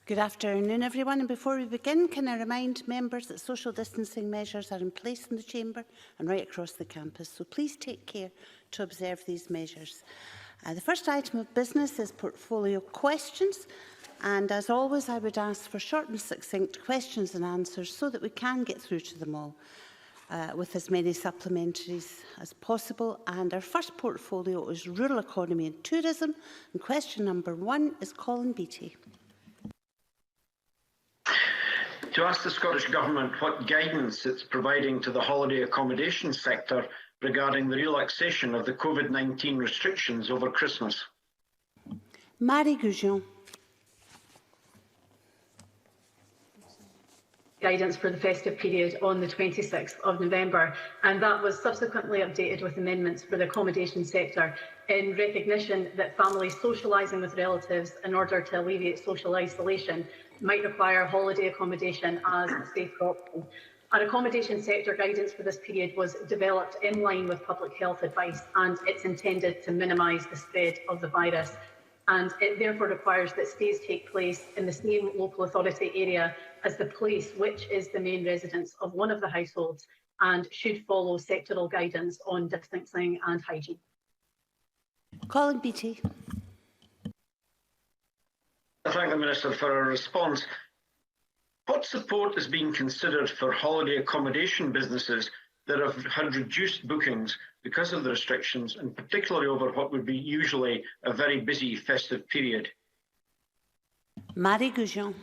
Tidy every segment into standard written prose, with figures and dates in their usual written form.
Good afternoon, everyone. And before we begin, can I remind members that social distancing measures are in place in the chamber and right across the campus. So please take care to observe these measures. The first item of business is portfolio questions. And as always, I would ask for short and succinct questions and answers so that we can get through to them all with as many supplementaries as possible. And our first portfolio is rural economy and tourism. And question number 1 is Colin Beattie. To ask the Scottish Government what guidance it's providing to the holiday accommodation sector regarding the relaxation of the COVID-19 restrictions over Christmas. Marie Goujon. Guidance for the festive period on the 26th of November, and that was subsequently updated with amendments for the accommodation sector in recognition that families socialising with relatives in order to alleviate social isolation might require holiday accommodation as a safe option. Our accommodation sector guidance for this period was developed in line with public health advice, and it's intended to minimise the spread of the virus. And it therefore requires that stays take place in the same local authority area as the place which is the main residence of one of the households, and should follow sectoral guidance on distancing and hygiene. Colin Beattie. I thank the Minister for her response. What support is being considered for holiday accommodation businesses that have had reduced bookings because of the restrictions, and particularly over what would be usually a very busy festive period? Marie Goujon.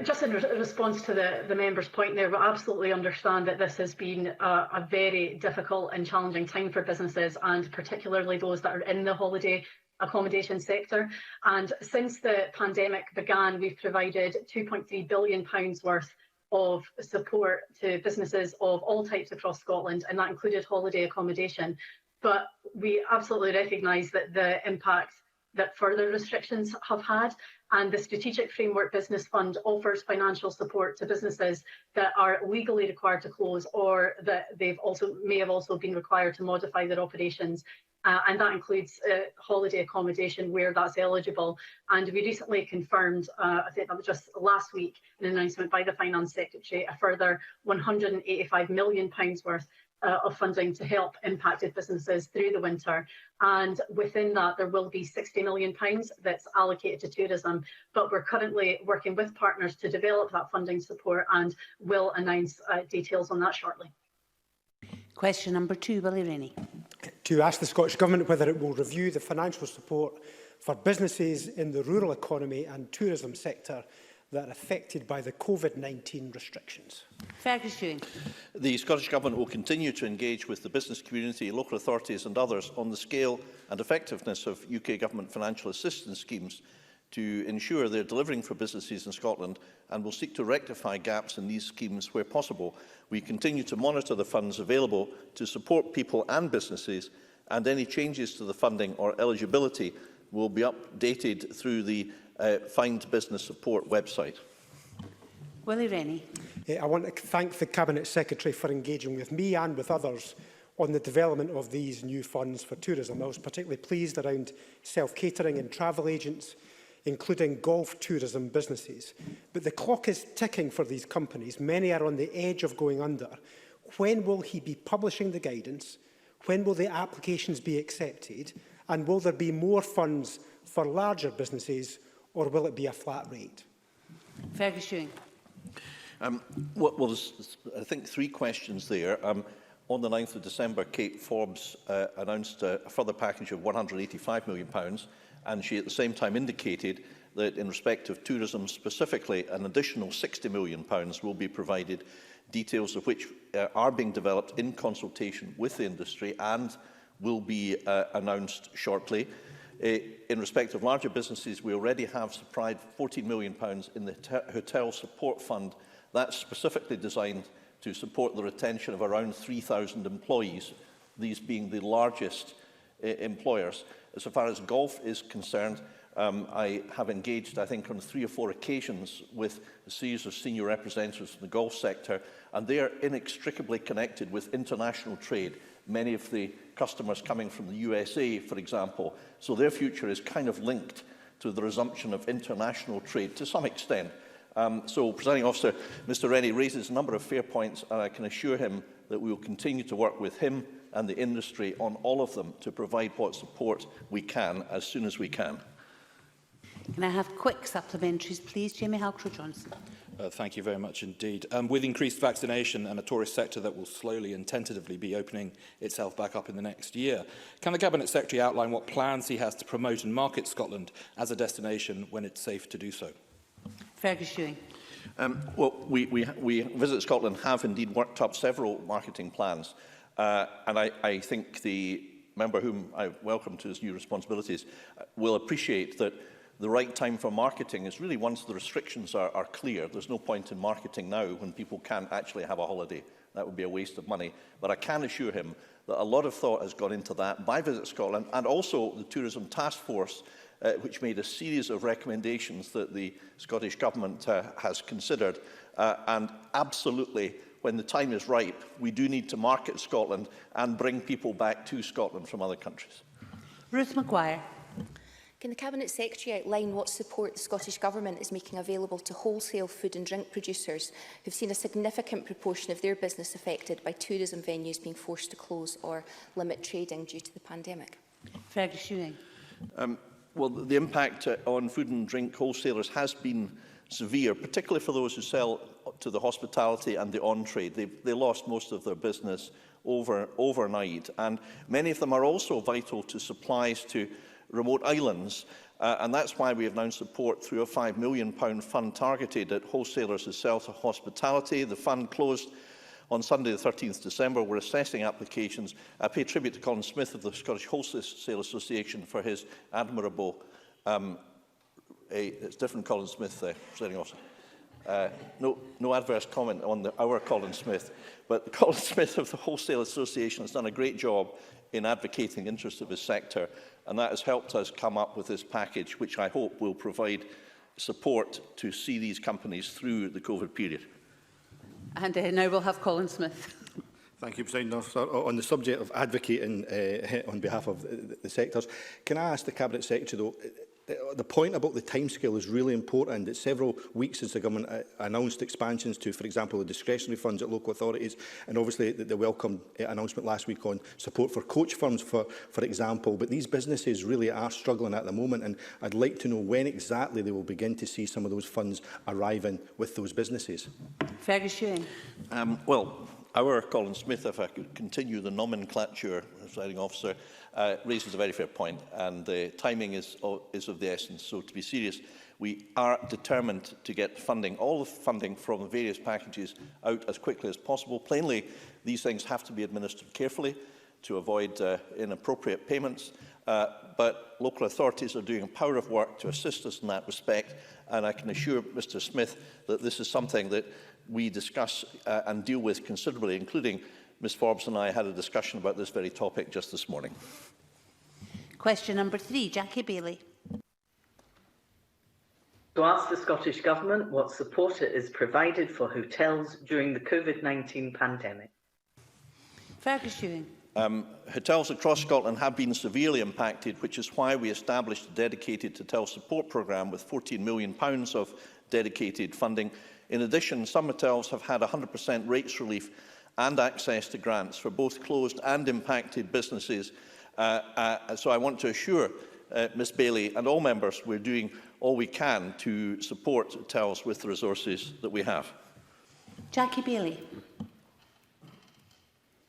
Just in response to the member's point there, we absolutely understand that this has been a very difficult and challenging time for businesses, and particularly those that are in the holiday accommodation sector. And since the pandemic began, we've provided £2.3 billion worth of support to businesses of all types across Scotland, and that included holiday accommodation. But we absolutely recognise that the impact that further restrictions have had, and the Strategic Framework Business Fund offers financial support to businesses that are legally required to close, or that may have also been required to modify their operations. And that includes holiday accommodation where that's eligible. And we recently confirmed, I think that was just last week, an announcement by the Finance Secretary, a further £185 million worth of funding to help impacted businesses through the winter. And within that, there will be £60 million that's allocated to tourism. But we're currently working with partners to develop that funding support, and will announce details on that shortly. Question number 2, Willie Rennie. To ask the Scottish Government whether it will review the financial support for businesses in the rural economy and tourism sector that are affected by the COVID-19 restrictions. Fergus Ewing. The Scottish Government will continue to engage with the business community, local authorities and others on the scale and effectiveness of UK Government financial assistance schemes to ensure they are delivering for businesses in Scotland, and will seek to rectify gaps in these schemes where possible. We continue to monitor the funds available to support people and businesses, and any changes to the funding or eligibility will be updated through the Find Business Support website. Willie Rennie. I want to thank the Cabinet Secretary for engaging with me and with others on the development of these new funds for tourism. I was particularly pleased around self-catering and travel agents, including golf tourism businesses. But the clock is ticking for these companies. Many are on the edge of going under. When will he be publishing the guidance? When will the applications be accepted? And will there be more funds for larger businesses, or will it be a flat rate? Fergus Ewing. Well, there's, I think, 3 questions there. On the 9th of December, Kate Forbes announced a further package of £185 million, and she at the same time indicated that in respect of tourism specifically, an additional £60 million will be provided, details of which are being developed in consultation with the industry and will be announced shortly. In respect of larger businesses, we already have supplied £14 million in the Hotel Support Fund. That's specifically designed to support the retention of around 3,000 employees, these being the largest employers. As far as golf is concerned, I have engaged, I think, on 3 or 4 occasions with a series of senior representatives from the golf sector, and they are inextricably connected with international trade. Many of the customers coming from the USA, for example, so their future is kind of linked to the resumption of international trade to some extent. So, Presiding Officer, Mr Rennie raises a number of fair points, and I can assure him that we will continue to work with him and the industry on all of them to provide what support we can as soon as we can. Can I have quick supplementaries, please? Jamie Halcrow-Johnson. Thank you very much indeed. With increased vaccination and a tourist sector that will slowly and tentatively be opening itself back up in the next year, can the Cabinet Secretary outline what plans he has to promote and market Scotland as a destination when it's safe to do so? Fergus Ewing. Well, we Visit Scotland have indeed worked up several marketing plans, and I think the member whom I welcome to his new responsibilities will appreciate that the right time for marketing is really once the restrictions are clear. There's no point in marketing now when people can't actually have a holiday. That would be a waste of money. But I can assure him that a lot of thought has gone into that by Visit Scotland and also the Tourism Task Force, which made a series of recommendations that the Scottish Government has considered. And absolutely, when the time is ripe, we do need to market Scotland and bring people back to Scotland from other countries. Ruth Maguire. Can the Cabinet Secretary outline what support the Scottish Government is making available to wholesale food and drink producers who've seen a significant proportion of their business affected by tourism venues being forced to close or limit trading due to the pandemic? Fergus Ewing. Well, the impact on food and drink wholesalers has been severe, particularly for those who sell to the hospitality and the on-trade. They lost most of their business overnight, and many of them are also vital to supplies to remote islands, and that's why we have now support through a £5 million fund targeted at wholesalers who sell to hospitality. The fund closed on Sunday the 13th December. We're assessing applications. I pay tribute to Colin Smith of the Scottish Wholesale Association for his admirable, it's different Colin Smith, Presiding Officer. No adverse comment on our Colin Smith, but Colin Smith of the Wholesale Association has done a great job in advocating the interests of his sector, and that has helped us come up with this package, which I hope will provide support to see these companies through the COVID period. And now we'll have Colin Smith. Thank you, President Officer. On the subject of advocating on behalf of the sectors, can I ask the Cabinet Secretary, though, the point about the timescale is really important. It's several weeks since the Government announced expansions to, for example, the discretionary funds at local authorities, and obviously the welcome announcement last week on support for coach firms, for example. But these businesses really are struggling at the moment, and I'd like to know when exactly they will begin to see some of those funds arriving with those businesses. Fergus Ewing. Well, our Colin Smith, if I could continue the nomenclature, Presiding Officer, raises a very fair point, and the timing is of the essence. So, to be serious, we are determined to get funding, all the funding from the various packages out as quickly as possible. Plainly, these things have to be administered carefully to avoid inappropriate payments, but local authorities are doing a power of work to assist us in that respect, and I can assure Mr Smith that this is something that we discuss and deal with considerably, including Ms Forbes and I had a discussion about this very topic just this morning. Question number 3, Jackie Bailey. To ask the Scottish Government what support it is provided for hotels during the COVID-19 pandemic. Fergus Ewing. Hotels across Scotland have been severely impacted, which is why we established a dedicated hotel support programme with £14 million of dedicated funding. In addition, some hotels have had 100% rates relief and access to grants for both closed and impacted businesses. So I want to assure Ms Bailey and all members we're doing all we can to support hotels with the resources that we have. Jackie Bailey.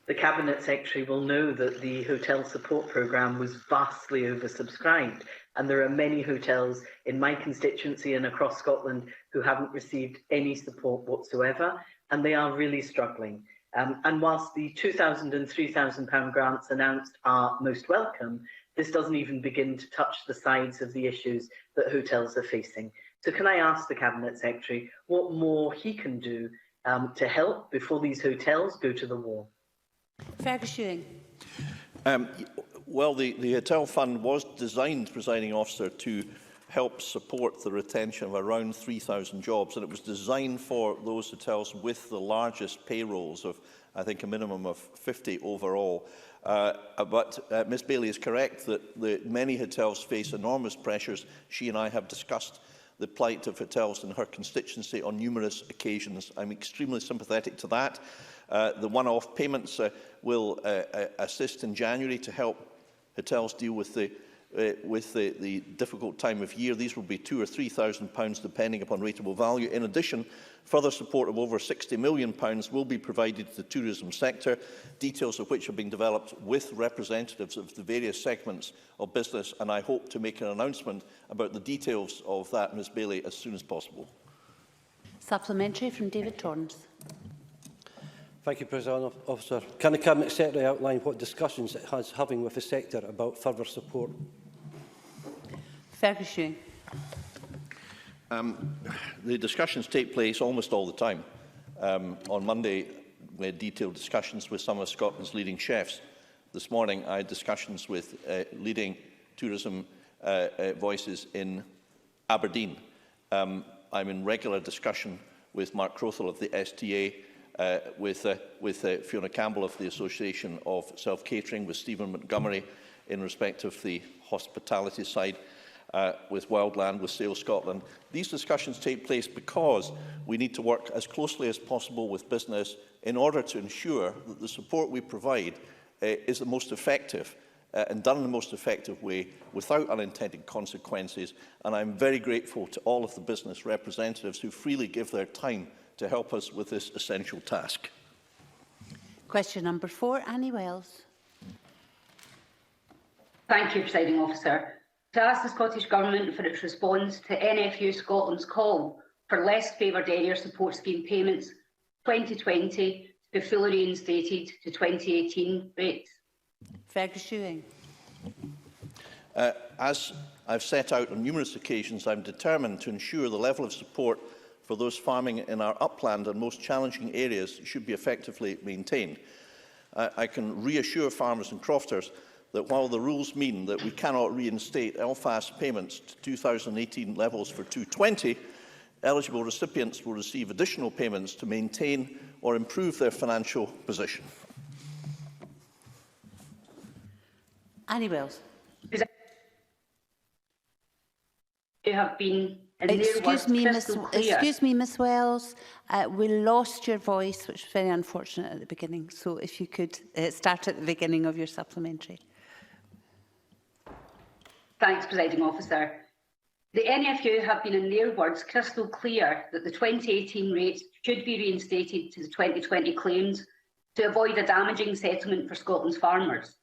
The Cabinet Secretary will know that the hotel support programme was vastly oversubscribed, and there are many hotels in my constituency and across Scotland who haven't received any support whatsoever, and they are really struggling. And whilst the £2,000 and £3,000 grants announced are most welcome, this doesn't even begin to touch the sides of the issues that hotels are facing. So can I ask the Cabinet Secretary what more he can do to help before these hotels go to the wall? Fergus Ewing. Well, the Hotel Fund was designed, Presiding Officer, to help support the retention of around 3,000 jobs, and it was designed for those hotels with the largest payrolls of, I think, a minimum of 50 overall. But Ms Bailey is correct that many hotels face enormous pressures. She and I have discussed the plight of hotels in her constituency on numerous occasions. I'm extremely sympathetic to that. The one-off payments will assist in January to help hotels deal with the difficult time of year. These will be £2,000 or £3,000 depending upon rateable value. In addition, further support of over £60 million will be provided to the tourism sector, details of which are being developed with representatives of the various segments of business, and I hope to make an announcement about the details of that, Ms Bailey, as soon as possible. Supplementary from David Torrance. Thank you, President Officer. Can the Cabinet Secretary outline what discussions it has having with the sector about further support? Fergus Ewing. The discussions take place almost all the time. On Monday, we had detailed discussions with some of Scotland's leading chefs. This morning, I had discussions with leading tourism voices in Aberdeen. I'm in regular discussion with Mark Crothall of the STA, with Fiona Campbell of the Association of Self-Catering, with Stephen Montgomery in respect of the hospitality side, with Wildland, with Sail Scotland. These discussions take place because we need to work as closely as possible with business in order to ensure that the support we provide is the most effective and done in the most effective way without unintended consequences. And I'm very grateful to all of the business representatives who freely give their time to help us with this essential task. Question number 4, Annie Wells. Thank you, Presiding Officer. To ask the Scottish Government for its response to NFU Scotland's call for less favoured area support scheme payments 2020 to be fully reinstated to 2018 rates. Fergus Ewing. As I've set out on numerous occasions, I'm determined to ensure the level of support for those farming in our upland and most challenging areas should be effectively maintained. I can reassure farmers and crofters that while the rules mean that we cannot reinstate LFAS payments to 2018 levels for 2020, eligible recipients will receive additional payments to maintain or improve their financial position. Annie Wells. You have been Excuse me, Miss Wells. We lost your voice, which was very unfortunate at the beginning. So if you could start at the beginning of your supplementary. Thanks, Presiding Officer. The NFU have been, in their words, crystal clear that the 2018 rates should be reinstated to the 2020 claims to avoid a damaging settlement for Scotland's farmers.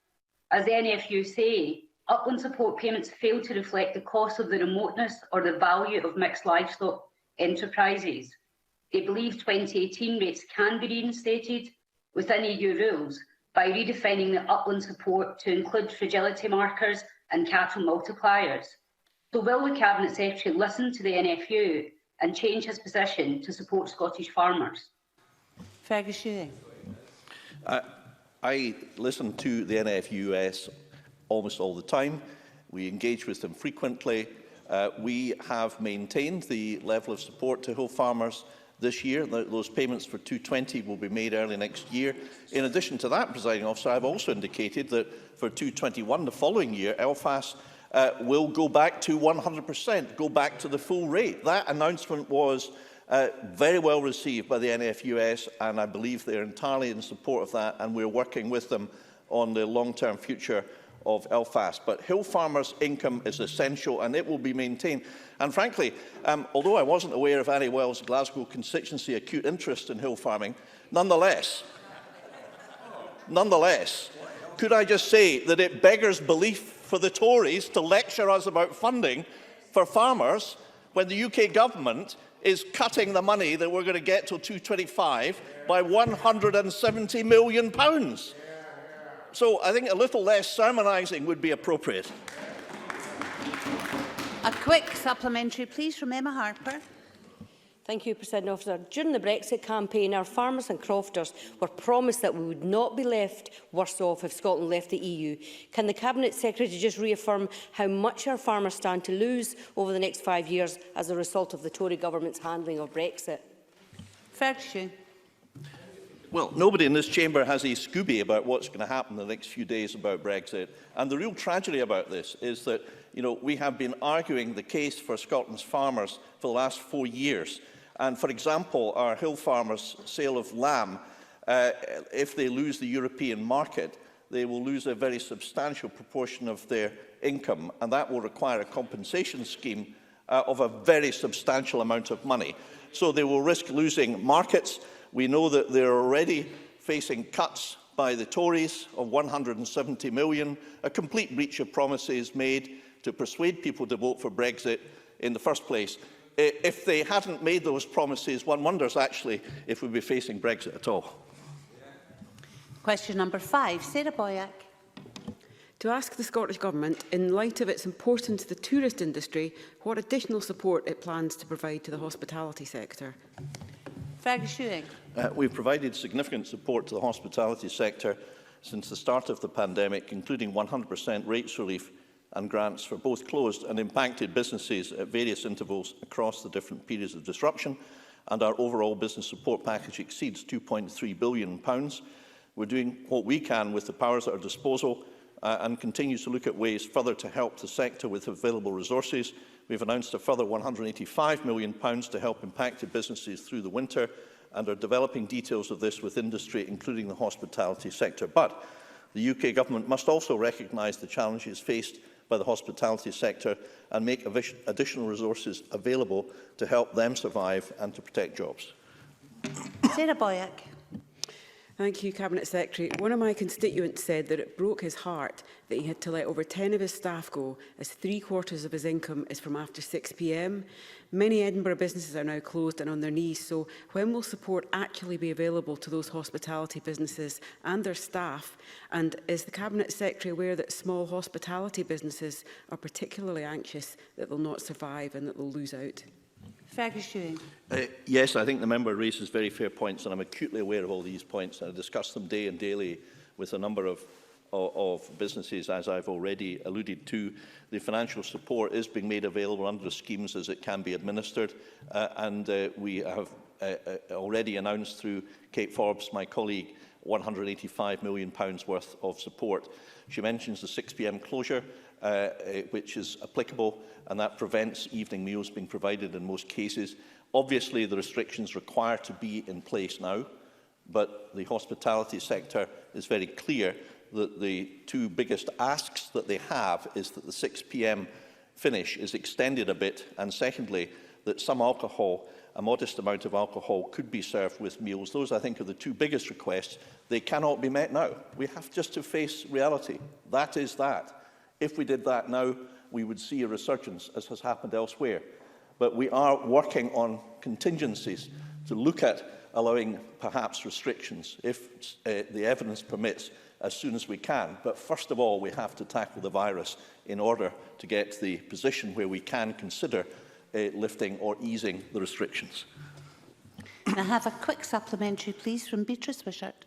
As the NFU say, upland support payments fail to reflect the cost of the remoteness or the value of mixed livestock enterprises. They believe 2018 rates can be reinstated within EU rules by redefining the upland support to include fragility markers and cattle multipliers. So will the Cabinet Secretary listen to the NFU and change his position to support Scottish farmers? Fergus Ewing. I listen to the NFUS almost all the time. We engage with them frequently. We have maintained the level of support to hill farmers this year. Those payments for 2020 will be made early next year. In addition to that, Presiding Officer, I've also indicated that for 2021, the following year, LFAS will go back to 100%, go back to the full rate. That announcement was very well received by the NFUS, and I believe they're entirely in support of that, and we're working with them on the long-term future of LFAS. But hill farmers' income is essential, and it will be maintained. And frankly, although I wasn't aware of Annie Wells' Glasgow constituency acute interest in hill farming, nonetheless, could I just say that it beggars belief for the Tories to lecture us about funding for farmers when the UK government is cutting the money that we're going to get till 2025 by £170 million. So I think a little less sermonising would be appropriate. A quick supplementary, please, from Emma Harper. Thank you, President Officer. During the Brexit campaign, our farmers and crofters were promised that we would not be left worse off if Scotland left the EU. Can the Cabinet Secretary just reaffirm how much our farmers stand to lose over the next 5 years as a result of the Tory government's handling of Brexit? Fergus Ewing. Well, nobody in this chamber has a Scooby about what's going to happen in the next few days about Brexit. And the real tragedy about this is that, we have been arguing the case for Scotland's farmers for the last 4 years. And, for example, our hill farmers' sale of lamb, if they lose the European market, they will lose a very substantial proportion of their income, and that will require a compensation scheme of a very substantial amount of money. So they will risk losing markets. We know that they're already facing cuts by the Tories of 170 million, a complete breach of promises made to persuade people to vote for Brexit in the first place. If they hadn't made those promises, one wonders actually if we'd be facing Brexit at all. Question number 5, Sarah Boyack. To ask the Scottish Government, in light of its importance to the tourist industry, what additional support it plans to provide to the hospitality sector. Fergus Ewing. We've provided significant support to the hospitality sector since the start of the pandemic, including 100% rates relief and grants for both closed and impacted businesses at various intervals across the different periods of disruption, and our overall business support package exceeds £2.3 billion. We're doing what we can with the powers at our disposal and continue to look at ways further to help the sector with available resources. We've announced a further £185 million to help impacted businesses through the winter and are developing details of this with industry, including the hospitality sector. But the UK Government must also recognise the challenges faced by the hospitality sector and make additional resources available to help them survive and to protect jobs. Sarah Boyack. Thank you, Cabinet Secretary. One of my constituents said that it broke his heart that he had to let over 10 of his staff go, as 3/4 of his income is from after 6 p.m. Many Edinburgh businesses are now closed and on their knees, so when will support actually be available to those hospitality businesses and their staff? And is the Cabinet Secretary aware that small hospitality businesses are particularly anxious that they'll not survive and that they'll lose out? Fergus Ewing. Yes, I think the member raises very fair points, and I'm acutely aware of all these points, and I discuss them day and daily with a number of businesses, as I've already alluded to. The financial support is being made available under the schemes as it can be administered, and we have already announced through Kate Forbes, my colleague, £185 million worth of support. She mentions the 6 p.m. closure, which is applicable, and that prevents evening meals being provided in most cases. Obviously, the restrictions require to be in place now, but the hospitality sector is very clear that the two biggest asks that they have is that the 6 p.m. finish is extended a bit, and secondly, that some alcohol, a modest amount of alcohol, could be served with meals. Those, I think, are the two biggest requests. They cannot be met now. We have just to face reality. That is that. If we did that now, we would see a resurgence, as has happened elsewhere. But we are working on contingencies to look at allowing perhaps restrictions, if the evidence permits, as soon as we can. But first of all, we have to tackle the virus in order to get to the position where we can consider lifting or easing the restrictions. Can I have a quick supplementary, please, from Beatrice Wishart?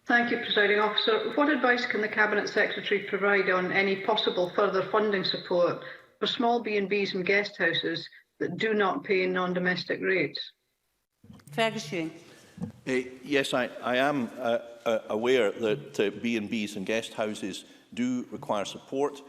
Thank you, Presiding Officer. What advice can the Cabinet Secretary provide on any possible further funding support for small B&Bs and guest houses that do not pay non-domestic rates? Fergus Ewing. Yes, I am aware that B&Bs and guest houses do require support.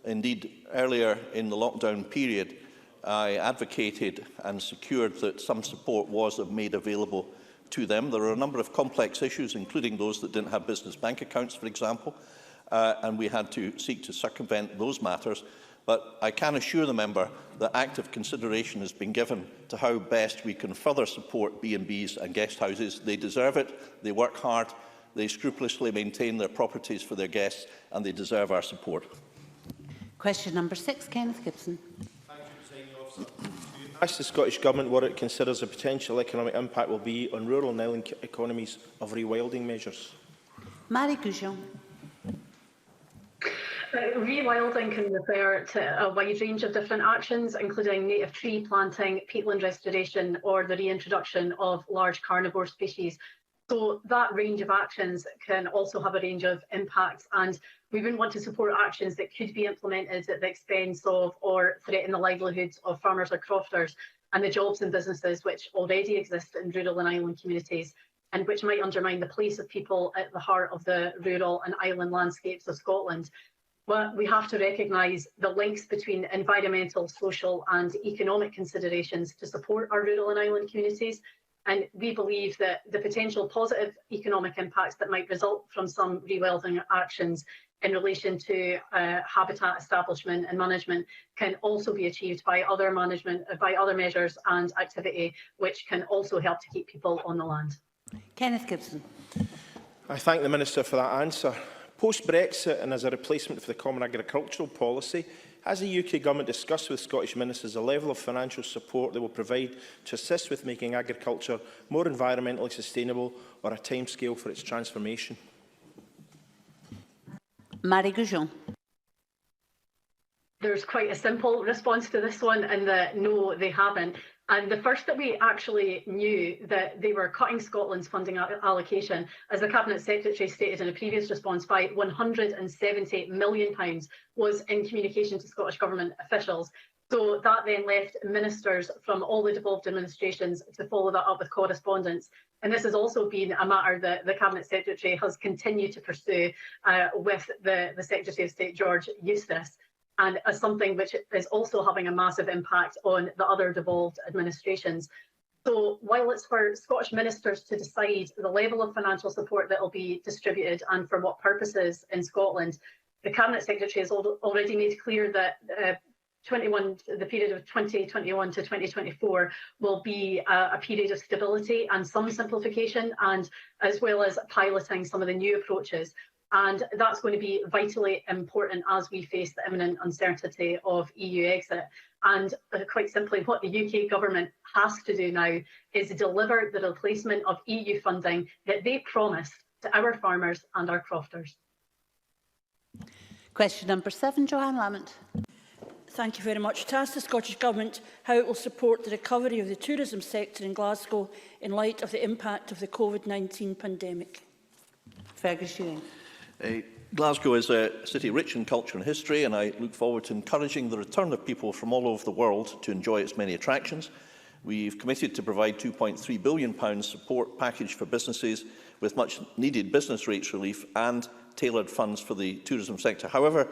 Indeed, earlier in the lockdown period, I advocated and secured that some support was made available to them. There are a number of complex issues, including those that didn't have business bank accounts, for example, and we had to seek to circumvent those matters. But I can assure the member that active consideration has been given to how best we can further support B&Bs and guest houses. They deserve it, they work hard, they scrupulously maintain their properties for their guests, and they deserve our support. Question number 6, Kenneth Gibson. Ask the Scottish Government what it considers the potential economic impact will be on rural and island economies of rewilding measures. Marie Goujon. Rewilding can refer to a wide range of different actions, including native tree planting, peatland restoration, or the reintroduction of large carnivore species. So that range of actions can also have a range of impacts, and we wouldn't want to support actions that could be implemented at the expense of or threaten the livelihoods of farmers or crofters. and the jobs and businesses which already exist in rural and island communities, and which might undermine the place of people at the heart of the rural and island landscapes of Scotland. But we have to recognise the links between environmental, social and economic considerations to support our rural and island communities. And we believe that the potential positive economic impacts that might result from some rewilding actions in relation to habitat establishment and management can also be achieved by other measures and activity, which can also help to keep people on the land. Kenneth Gibson. I thank the Minister for that answer. Post-Brexit and as a replacement for the Common Agricultural Policy, has the UK Government discussed with Scottish ministers the level of financial support they will provide to assist with making agriculture more environmentally sustainable, or a timescale for its transformation? Marie Goujon. There's quite a simple response to this one, and that no, they haven't. And the first that we actually knew that they were cutting Scotland's funding allocation, as the Cabinet Secretary stated in a previous response, by £170 million, was in communication to Scottish Government officials. So that then left ministers from all the devolved administrations to follow that up with correspondence. And this has also been a matter that the Cabinet Secretary has continued to pursue with the Secretary of State, George Eustice, and as something which is also having a massive impact on the other devolved administrations. So while it's for Scottish ministers to decide the level of financial support that will be distributed and for what purposes in Scotland, the Cabinet Secretary has already made clear that the period of 2021 to 2024 will be a period of stability and some simplification, and as well as piloting some of the new approaches. And that's going to be vitally important as we face the imminent uncertainty of EU exit. And quite simply, what the UK Government has to do now is deliver the replacement of EU funding that they promised to our farmers and our crofters. Question number 7, Joanne Lamont. Thank you very much. To ask the Scottish Government how it will support the recovery of the tourism sector in Glasgow in light of the impact of the COVID-19 pandemic. Fergus Ewing. Glasgow is a city rich in culture and history, and I look forward to encouraging the return of people from all over the world to enjoy its many attractions. We've committed to provide £2.3 billion support package for businesses with much needed business rates relief and tailored funds for the tourism sector. However,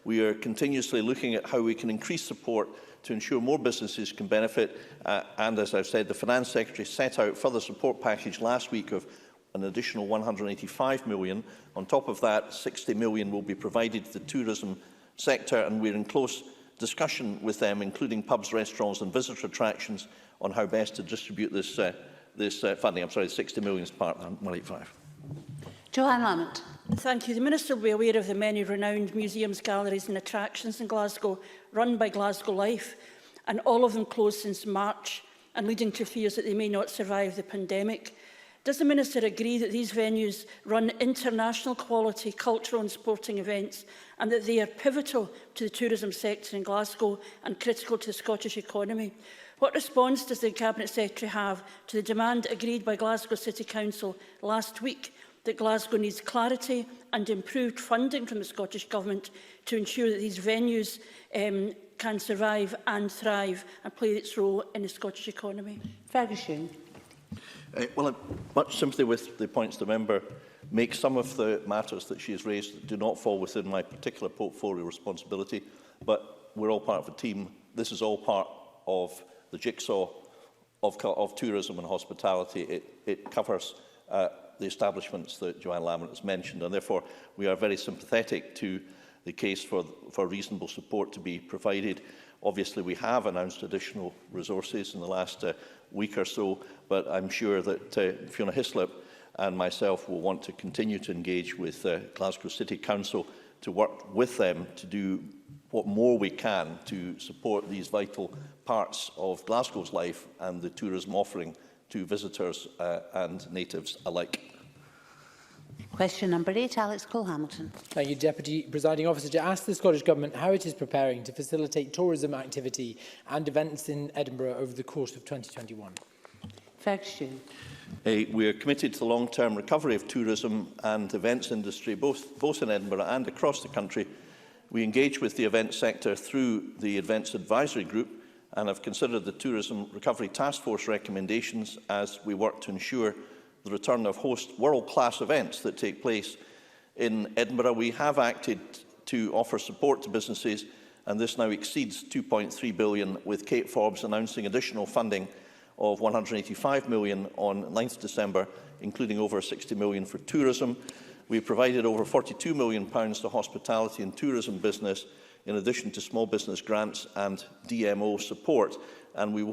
we are continuously looking at how we can increase support to ensure more businesses can benefit. And as I've said, the Finance Secretary set out further support package last week of an additional £185 million. On top of that, £60 million will be provided to the tourism sector, and we're in close discussion with them, including pubs, restaurants and visitor attractions, on how best to distribute this funding. I'm sorry, £60 million is part of 185. Joanne Lamont. Thank you. The Minister will be aware of the many renowned museums, galleries and attractions in Glasgow run by Glasgow Life, and all of them closed since March and leading to fears that they may not survive the pandemic. Does the Minister agree that these venues run international quality cultural and sporting events and that they are pivotal to the tourism sector in Glasgow and critical to the Scottish economy? What response does the Cabinet Secretary have to the demand agreed by Glasgow City Council last week that Glasgow needs clarity and improved funding from the Scottish Government to ensure that these venues can survive and thrive and play its role in the Scottish economy? Fergus Ewing. Well, much sympathy with the points the member makes. Some of the matters that she has raised do not fall within my particular portfolio responsibility, but we're all part of a team. This is all part of the jigsaw of tourism and hospitality. It covers the establishments that Joanne Lamont has mentioned, and therefore we are very sympathetic to the case for reasonable support to be provided. Obviously, we have announced additional resources in the last week or so, but I'm sure that Fiona Hislop and myself will want to continue to engage with Glasgow City Council to work with them to do what more we can to support these vital parts of Glasgow's life and the tourism offering to visitors and natives alike. Question number 8, Alex Cole-Hamilton. Thank you, Deputy Presiding Officer. To ask the Scottish Government how it is preparing to facilitate tourism activity and events in Edinburgh over the course of 2021. Fergus Ewing. We are committed to the long-term recovery of tourism and events industry, both in Edinburgh and across the country. We engage with the events sector through the Events Advisory Group and have considered the Tourism Recovery Task Force recommendations as we work to ensure the return of host world-class events that take place in Edinburgh. We have acted to offer support to businesses, and this now exceeds £2.3 billion, with Kate Forbes announcing additional funding of £185 million on 9th December, including over £60 million for tourism. We provided over £42 million to hospitality and tourism business, in addition to small business grants and DMO support, and we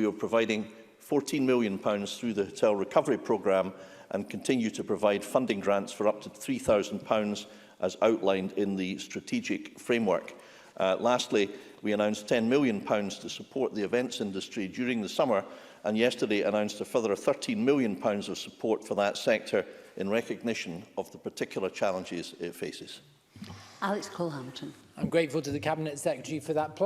are providing £14 million through the Hotel Recovery Programme and continue to provide funding grants for up to £3,000 as outlined in the strategic framework. Lastly, we announced £10 million to support the events industry during the summer, and yesterday announced a further £13 million of support for that sector in recognition of the particular challenges it faces. Alex Cole-Hampton. I'm grateful to the Cabinet Secretary for that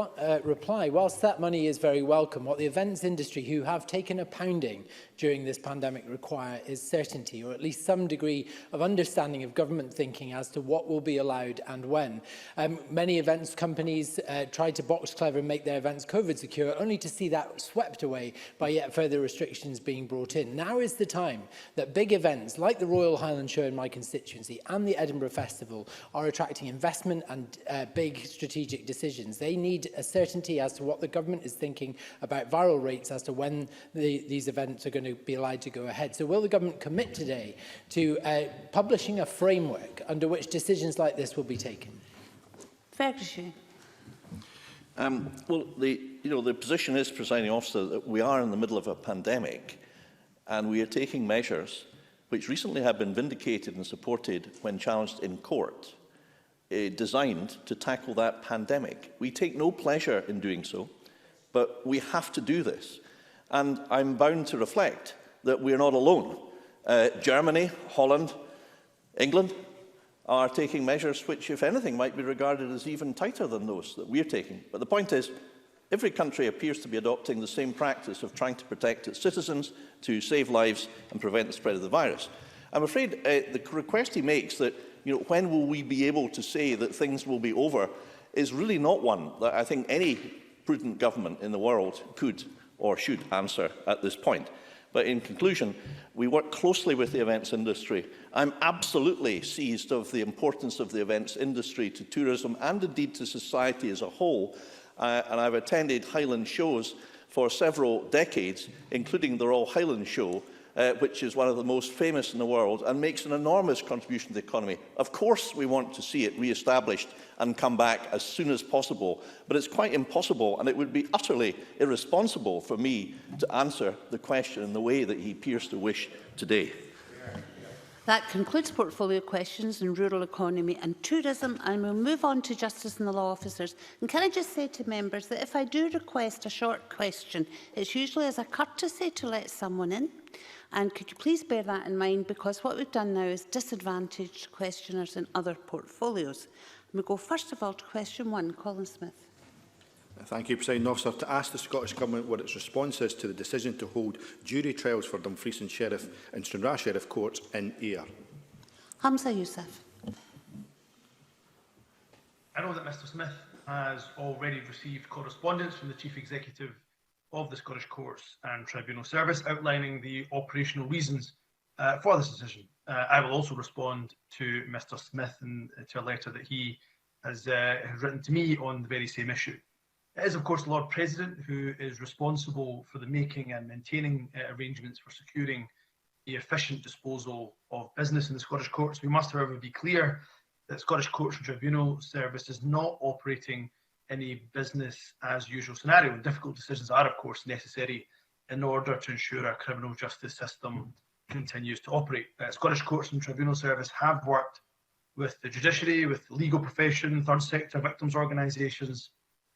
reply. Whilst that money is very welcome, what the events industry, who have taken a pounding during this pandemic, require is certainty, or at least some degree of understanding of government thinking as to what will be allowed and when. Many events companies tried to box clever and make their events COVID secure, only to see that swept away by yet further restrictions being brought in. Now is the time that big events like the Royal Highland Show in my constituency and the Edinburgh Festival are attracting investment and big strategic decisions. They need a certainty as to what the government is thinking about viral rates as to when these events are going to be allowed to go ahead. So will the government commit today to publishing a framework under which decisions like this will be taken? Ferguson. Well, the position is, Presiding Officer, that we are in the middle of a pandemic, and we are taking measures which recently have been vindicated and supported when challenged in court, designed to tackle that pandemic. We take no pleasure in doing so, but we have to do this. And I'm bound to reflect that we're not alone. Germany, Holland, England are taking measures which, if anything, might be regarded as even tighter than those that we're taking. But the point is, every country appears to be adopting the same practice of trying to protect its citizens, to save lives and prevent the spread of the virus. I'm afraid the request he makes that, when will we be able to say that things will be over, is really not one that I think any prudent government in the world could or should answer at this point. But in conclusion, we work closely with the events industry. I'm absolutely seized of the importance of the events industry to tourism and indeed to society as a whole. And I've attended Highland shows for several decades, including the Royal Highland Show, which is one of the most famous in the world and makes an enormous contribution to the economy. Of course, we want to see it re-established and come back as soon as possible, but it's quite impossible, and it would be utterly irresponsible for me to answer the question in the way that he appears to wish today. That concludes portfolio questions in rural economy and tourism, and we'll move on to justice and the law officers. And can I just say to members that if I do request a short question, it's usually as a courtesy to let someone in. And could you please bear that in mind, because what we've done now is disadvantaged questioners in other portfolios. And we go first of all to question 1, Colin Smith. Thank you, Presiding Officer. To ask the Scottish Government what its response is to the decision to hold jury trials for Dumfries and Sheriff and Stranraer Sheriff Courts in Ayr. Hamza Youssef. I know that Mr Smith has already received correspondence from the Chief Executive of the Scottish Courts and Tribunal Service outlining the operational reasons for this decision. I will also respond to Mr Smith and to a letter that he has written to me on the very same issue. It is, of course, the Lord President who is responsible for the making and maintaining arrangements for securing the efficient disposal of business in the Scottish Courts. We must, however, be clear that Scottish Courts and Tribunal Service is not operating any business as usual scenario. And difficult decisions are, of course, necessary in order to ensure our criminal justice system continues to operate. Scottish Courts and Tribunal Service have worked with the judiciary, with the legal profession, third sector victims organisations,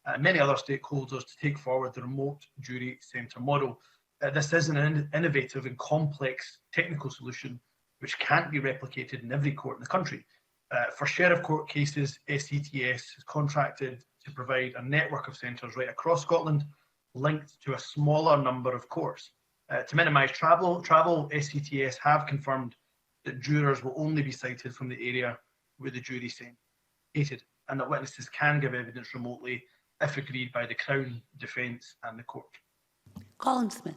and many other stakeholders to take forward the remote jury centre model. This is an innovative and complex technical solution which can't be replicated in every court in the country. For Sheriff Court cases, SCTS has contracted to provide a network of centres right across Scotland, linked to a smaller number of courts. To minimise travel, SCTS have confirmed that jurors will only be cited from the area where the jury is located, and that witnesses can give evidence remotely if agreed by the Crown, Defence and the Court. Colin Smith.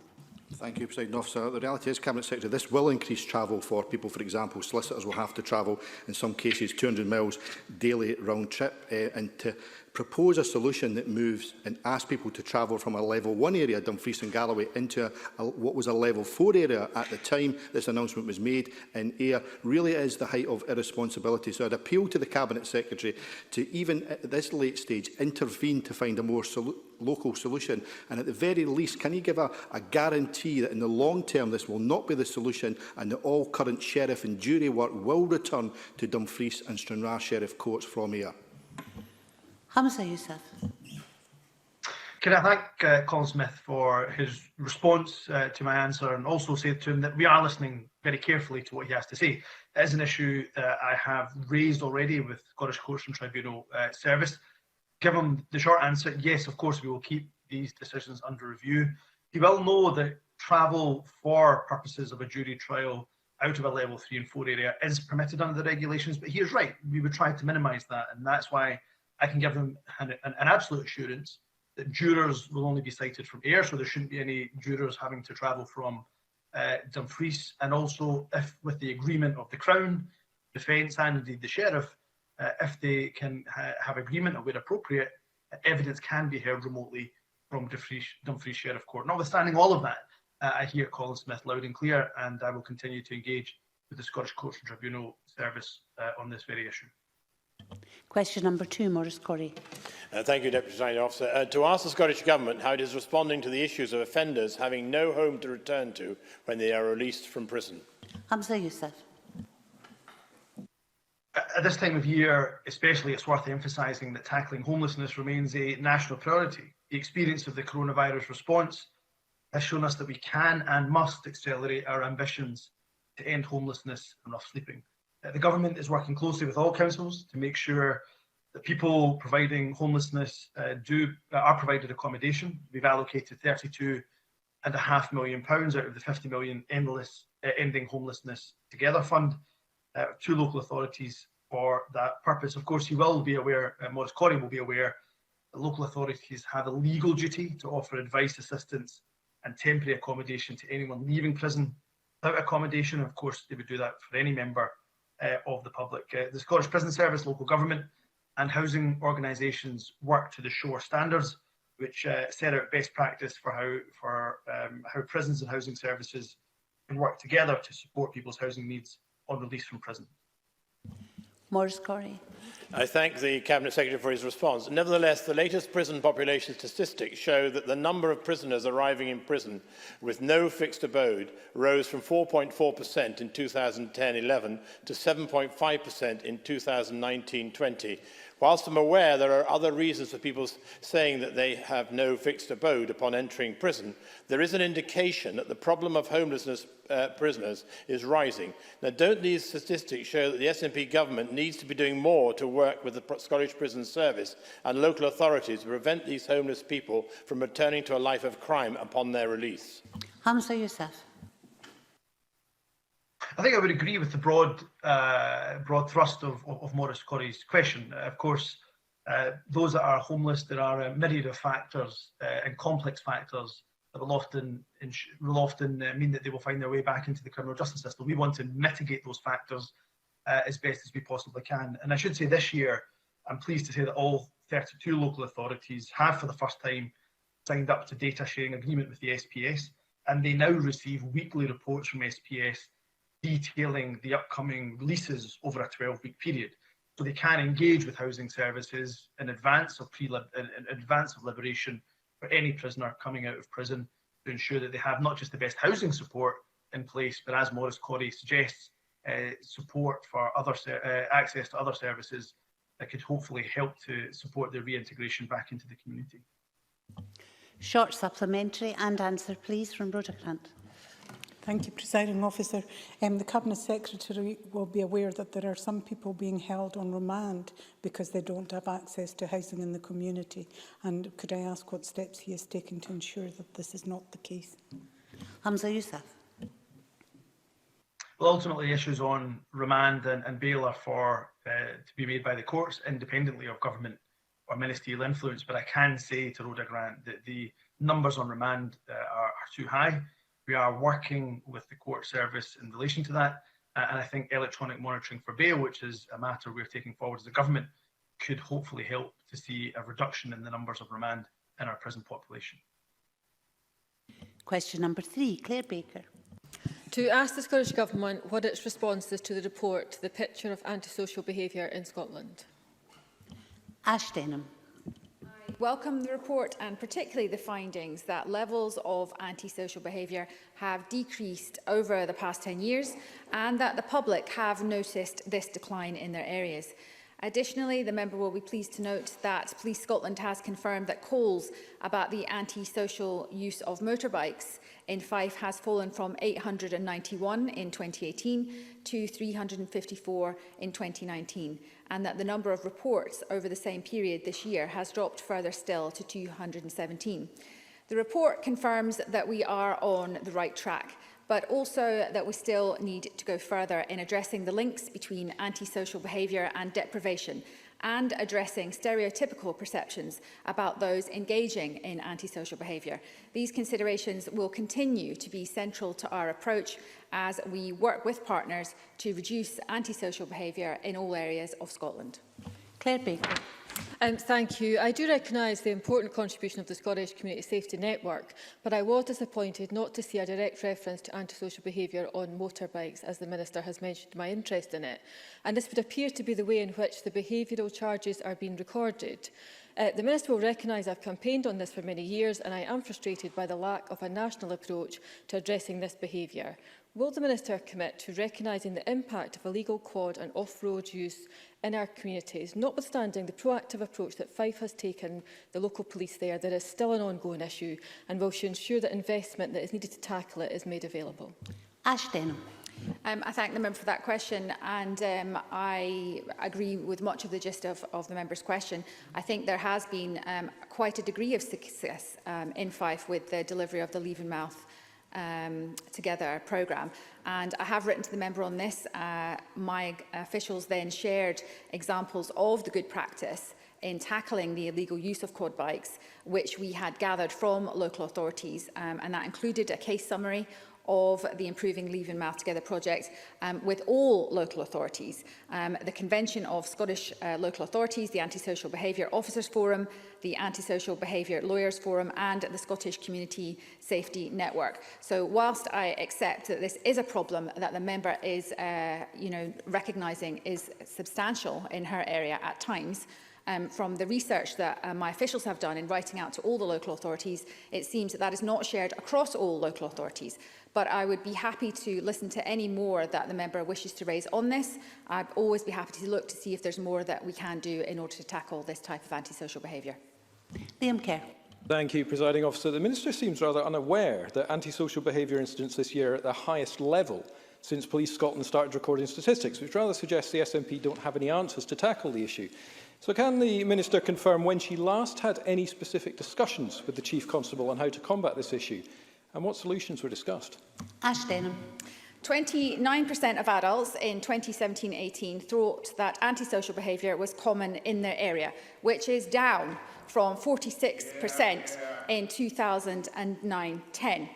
Thank you, President Officer. The reality is, Cabinet Secretary, this will increase travel for people. For example, solicitors will have to travel, in some cases, 200 miles daily round trip. And to propose a solution that moves and asks people to travel from a level 1 area, Dumfries and Galloway, into what was a level 4 area at the time this announcement was made in Ayr, really is the height of irresponsibility. So I'd appeal to the Cabinet Secretary to, even at this late stage, intervene to find a more local solution. And at the very least, can he give a guarantee that in the long term this will not be the solution and that all current sheriff and jury work will return to Dumfries and Stranraer Sheriff Courts from Ayr? Hamza Yousaf. Can I thank Colin Smith for his response to my answer, and also say to him that we are listening very carefully to what he has to say. It is an issue that I have raised already with Scottish Courts and Tribunal Service. Give him the short answer: yes, of course, we will keep these decisions under review. He will know that travel for purposes of a jury trial out of a level 3 and 4 area is permitted under the regulations, but he is right. We would try to minimise that, and that's why I can give him an absolute assurance that jurors will only be cited from Ayr, so there shouldn't be any jurors having to travel from Dumfries. And also, if with the agreement of the Crown, Defence and indeed the Sheriff, if they can have agreement and where appropriate, evidence can be heard remotely from Dumfries Sheriff Court. Notwithstanding all of that, I hear Colin Smith loud and clear, and I will continue to engage with the Scottish Courts and Tribunal Service on this very issue. Question number 2, Maurice Corrie. Thank you, Deputy Presiding Officer. To ask the Scottish Government how it is responding to the issues of offenders having no home to return to when they are released from prison. Hamza Yousaf. At this time of year, especially, it's worth emphasising that tackling homelessness remains a national priority. The experience of the coronavirus response has shown us that we can and must accelerate our ambitions to end homelessness and rough sleeping. The government is working closely with all councils to make sure that people providing homelessness are provided accommodation. We've allocated £32.5 million out of the £50 million Ending Homelessness Together Fund to local authorities for that purpose. Of course, you will be aware, Maurice Corrie will be aware, that local authorities have a legal duty to offer advice, assistance and temporary accommodation to anyone leaving prison without accommodation. Of course, they would do that for any member of the public. The Scottish Prison Service, local government and housing organisations work to the Shore standards, which set out best practice for how prisons and housing services can work together to support people's housing needs on release from prison. Maurice Corrie. I thank the Cabinet Secretary for his response. Nevertheless, the latest prison population statistics show that the number of prisoners arriving in prison with no fixed abode rose from 4.4% in 2010-11 to 7.5% in 2019-20. Whilst I'm aware there are other reasons for people saying that they have no fixed abode upon entering prison, there is an indication that the problem of homelessness prisoners is rising. Now, don't these statistics show that the SNP government needs to be doing more to work with the Scottish Prison Service and local authorities to prevent these homeless people from returning to a life of crime upon their release? Hamza Yousaf. I think I would agree with the broad thrust of Maurice Corrie's question. Of course, those that are homeless, there are a myriad of factors and complex factors that will often mean that they will find their way back into the criminal justice system. We want to mitigate those factors as best as we possibly can. And I should say this year, I'm pleased to say that all 32 local authorities have for the first time signed up to data sharing agreement with the SPS, and they now receive weekly reports from SPS detailing the upcoming releases over a 12-week period. So they can engage with housing services in advance of liberation for any prisoner coming out of prison to ensure that they have not just the best housing support in place, but as Maurice Corrie suggests, support for other access to other services that could hopefully help to support their reintegration back into the community. Short supplementary and answer, please, from Rhoda Grant. Thank you, Presiding Officer. The Cabinet Secretary will be aware that there are some people being held on remand because they don't have access to housing in the community. And could I ask what steps he has taken to ensure that this is not the case? Hamza Yousaf. Well, ultimately, issues on remand and bail are to be made by the courts, independently of government or ministerial influence, but I can say to Rhoda Grant that the numbers on remand are too high. We are working with the court service in relation to that, and I think electronic monitoring for bail, which is a matter we're taking forward as a government, could hopefully help to see a reduction in the numbers of remand in our prison population. Question number 3, Claire Baker. To ask the Scottish Government what its response is to the report, The Picture of Antisocial Behaviour in Scotland. Ash Denham. I welcome the report and particularly the findings that levels of antisocial behaviour have decreased over the past 10 years and that the public have noticed this decline in their areas. Additionally, the member will be pleased to note that Police Scotland has confirmed that calls about the antisocial use of motorbikes in Fife has fallen from 891 in 2018 to 354 in 2019, and that the number of reports over the same period this year has dropped further still to 217. The report confirms that we are on the right track, but also that we still need to go further in addressing the links between antisocial behaviour and deprivation and addressing stereotypical perceptions about those engaging in antisocial behaviour. These considerations will continue to be central to our approach as we work with partners to reduce antisocial behaviour in all areas of Scotland. Claire Baker. Thank you. I do recognise the important contribution of the Scottish Community Safety Network, but I was disappointed not to see a direct reference to antisocial behaviour on motorbikes, as the Minister has mentioned my interest in it. And this would appear to be the way in which the behavioural charges are being recorded. The Minister will recognise I've campaigned on this for many years, and I am frustrated by the lack of a national approach to addressing this behaviour. Will the Minister commit to recognising the impact of illegal quad and off-road use in our communities, notwithstanding the proactive approach that Fife has taken, the local police there is still an ongoing issue, and will she ensure that investment that is needed to tackle it is made available? Ash Denham. I thank the member for that question, and I agree with much of the gist of the member's question. I think there has been quite a degree of success in Fife with the delivery of the Leave in Mouth Together programme, and I have written to the member on this. My officials then shared examples of the good practice in tackling the illegal use of quad bikes, which we had gathered from local authorities, and that included a case summary of the Improving Leave in Mouth Together project with all local authorities, the Convention of Scottish Local Authorities, the Antisocial Behaviour Officers Forum, the Antisocial Behaviour Lawyers Forum and the Scottish Community Safety Network. So whilst I accept that this is a problem that the member is recognising is substantial in her area at times, from the research that my officials have done in writing out to all the local authorities, it seems that that is not shared across all local authorities. But I would be happy to listen to any more that the member wishes to raise on this. I'd always be happy to look to see if there's more that we can do in order to tackle this type of antisocial behaviour. Liam Kerr. Thank you, Presiding Officer. The Minister seems rather unaware that antisocial behaviour incidents this year are at the highest level since Police Scotland started recording statistics, which rather suggests the SNP don't have any answers to tackle the issue. So can the Minister confirm when she last had any specific discussions with the Chief Constable on how to combat this issue, and what solutions were discussed? Ash Denham. 29% of adults in 2017-18 thought that antisocial behaviour was common in their area, which is down from 46% in 2009-10.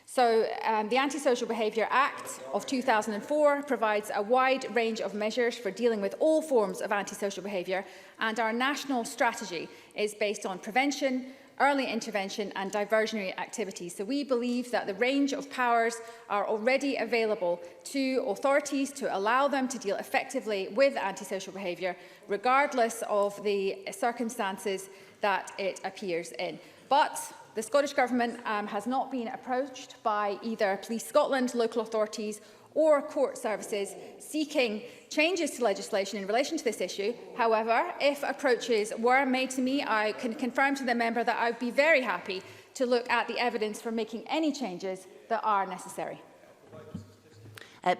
So the Antisocial Behaviour Act of 2004 provides a wide range of measures for dealing with all forms of antisocial behaviour, and our national strategy is based on prevention, early intervention and diversionary activities. So we believe that the range of powers are already available to authorities to allow them to deal effectively with antisocial behaviour, regardless of the circumstances that it appears in. But the Scottish Government has not been approached by either Police Scotland, local authorities or court services seeking changes to legislation in relation to this issue. However, if approaches were made to me, I can confirm to the member that I would be very happy to look at the evidence for making any changes that are necessary.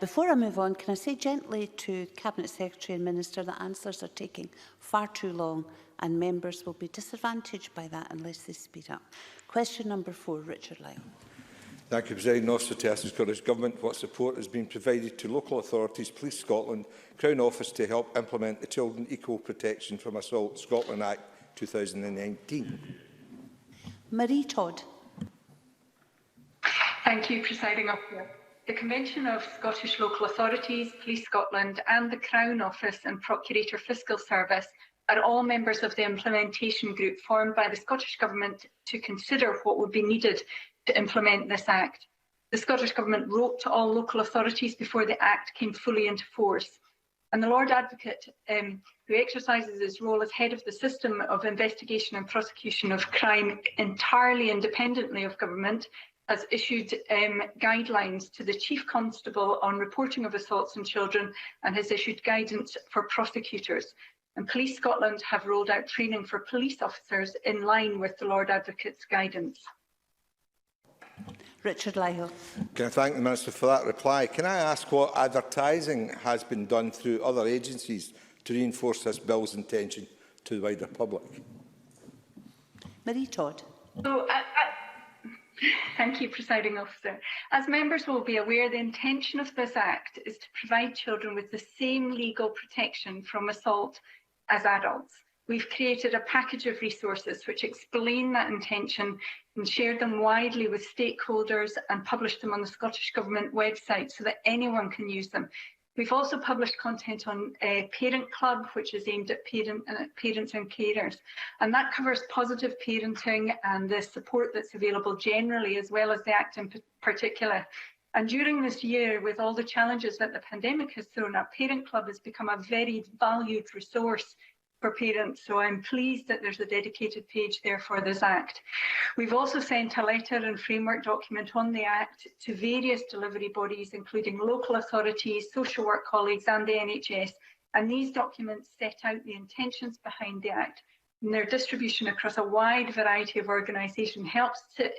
Before I move on, can I say gently to Cabinet Secretary and Minister that answers are taking far too long and members will be disadvantaged by that unless they speed up. Question number 4, Richard Lyle. Thank you, Presiding Officer. To ask the Scottish Government what support has been provided to local authorities, Police Scotland, Crown Office to help implement the Children Equal Protection from Assault Scotland Act 2019. Marie Todd. Thank you, Presiding Officer. The Convention of Scottish Local Authorities, Police Scotland and the Crown Office and Procurator Fiscal Service are all members of the implementation group formed by the Scottish Government to consider what would be needed to implement this Act. The Scottish Government wrote to all local authorities before the Act came fully into force. And the Lord Advocate, who exercises his role as head of the system of investigation and prosecution of crime entirely independently of government, has issued guidelines to the Chief Constable on reporting of assaults on children and has issued guidance for prosecutors. And Police Scotland have rolled out training for police officers in line with the Lord Advocate's guidance. Richard Lyhill. Can I thank the Minister for that reply? Can I ask what advertising has been done through other agencies to reinforce this bill's intention to the wider public? Marie Todd. So, thank you, Presiding Officer. As members will be aware, the intention of this Act is to provide children with the same legal protection from assault as adults. We've created a package of resources which explain that intention and shared them widely with stakeholders and published them on the Scottish Government website so that anyone can use them. We've also published content on Parent Club, which is aimed at parents and carers. And that covers positive parenting and the support that's available generally, as well as the Act in particular. And during this year, with all the challenges that the pandemic has thrown up, Parent Club has become a very valued resource for parents. So I'm pleased that there's a dedicated page there for this Act. We've also sent a letter and framework document on the Act to various delivery bodies, including local authorities, social work colleagues and the NHS. And these documents set out the intentions behind the Act. And their distribution across a wide variety of organisations helps to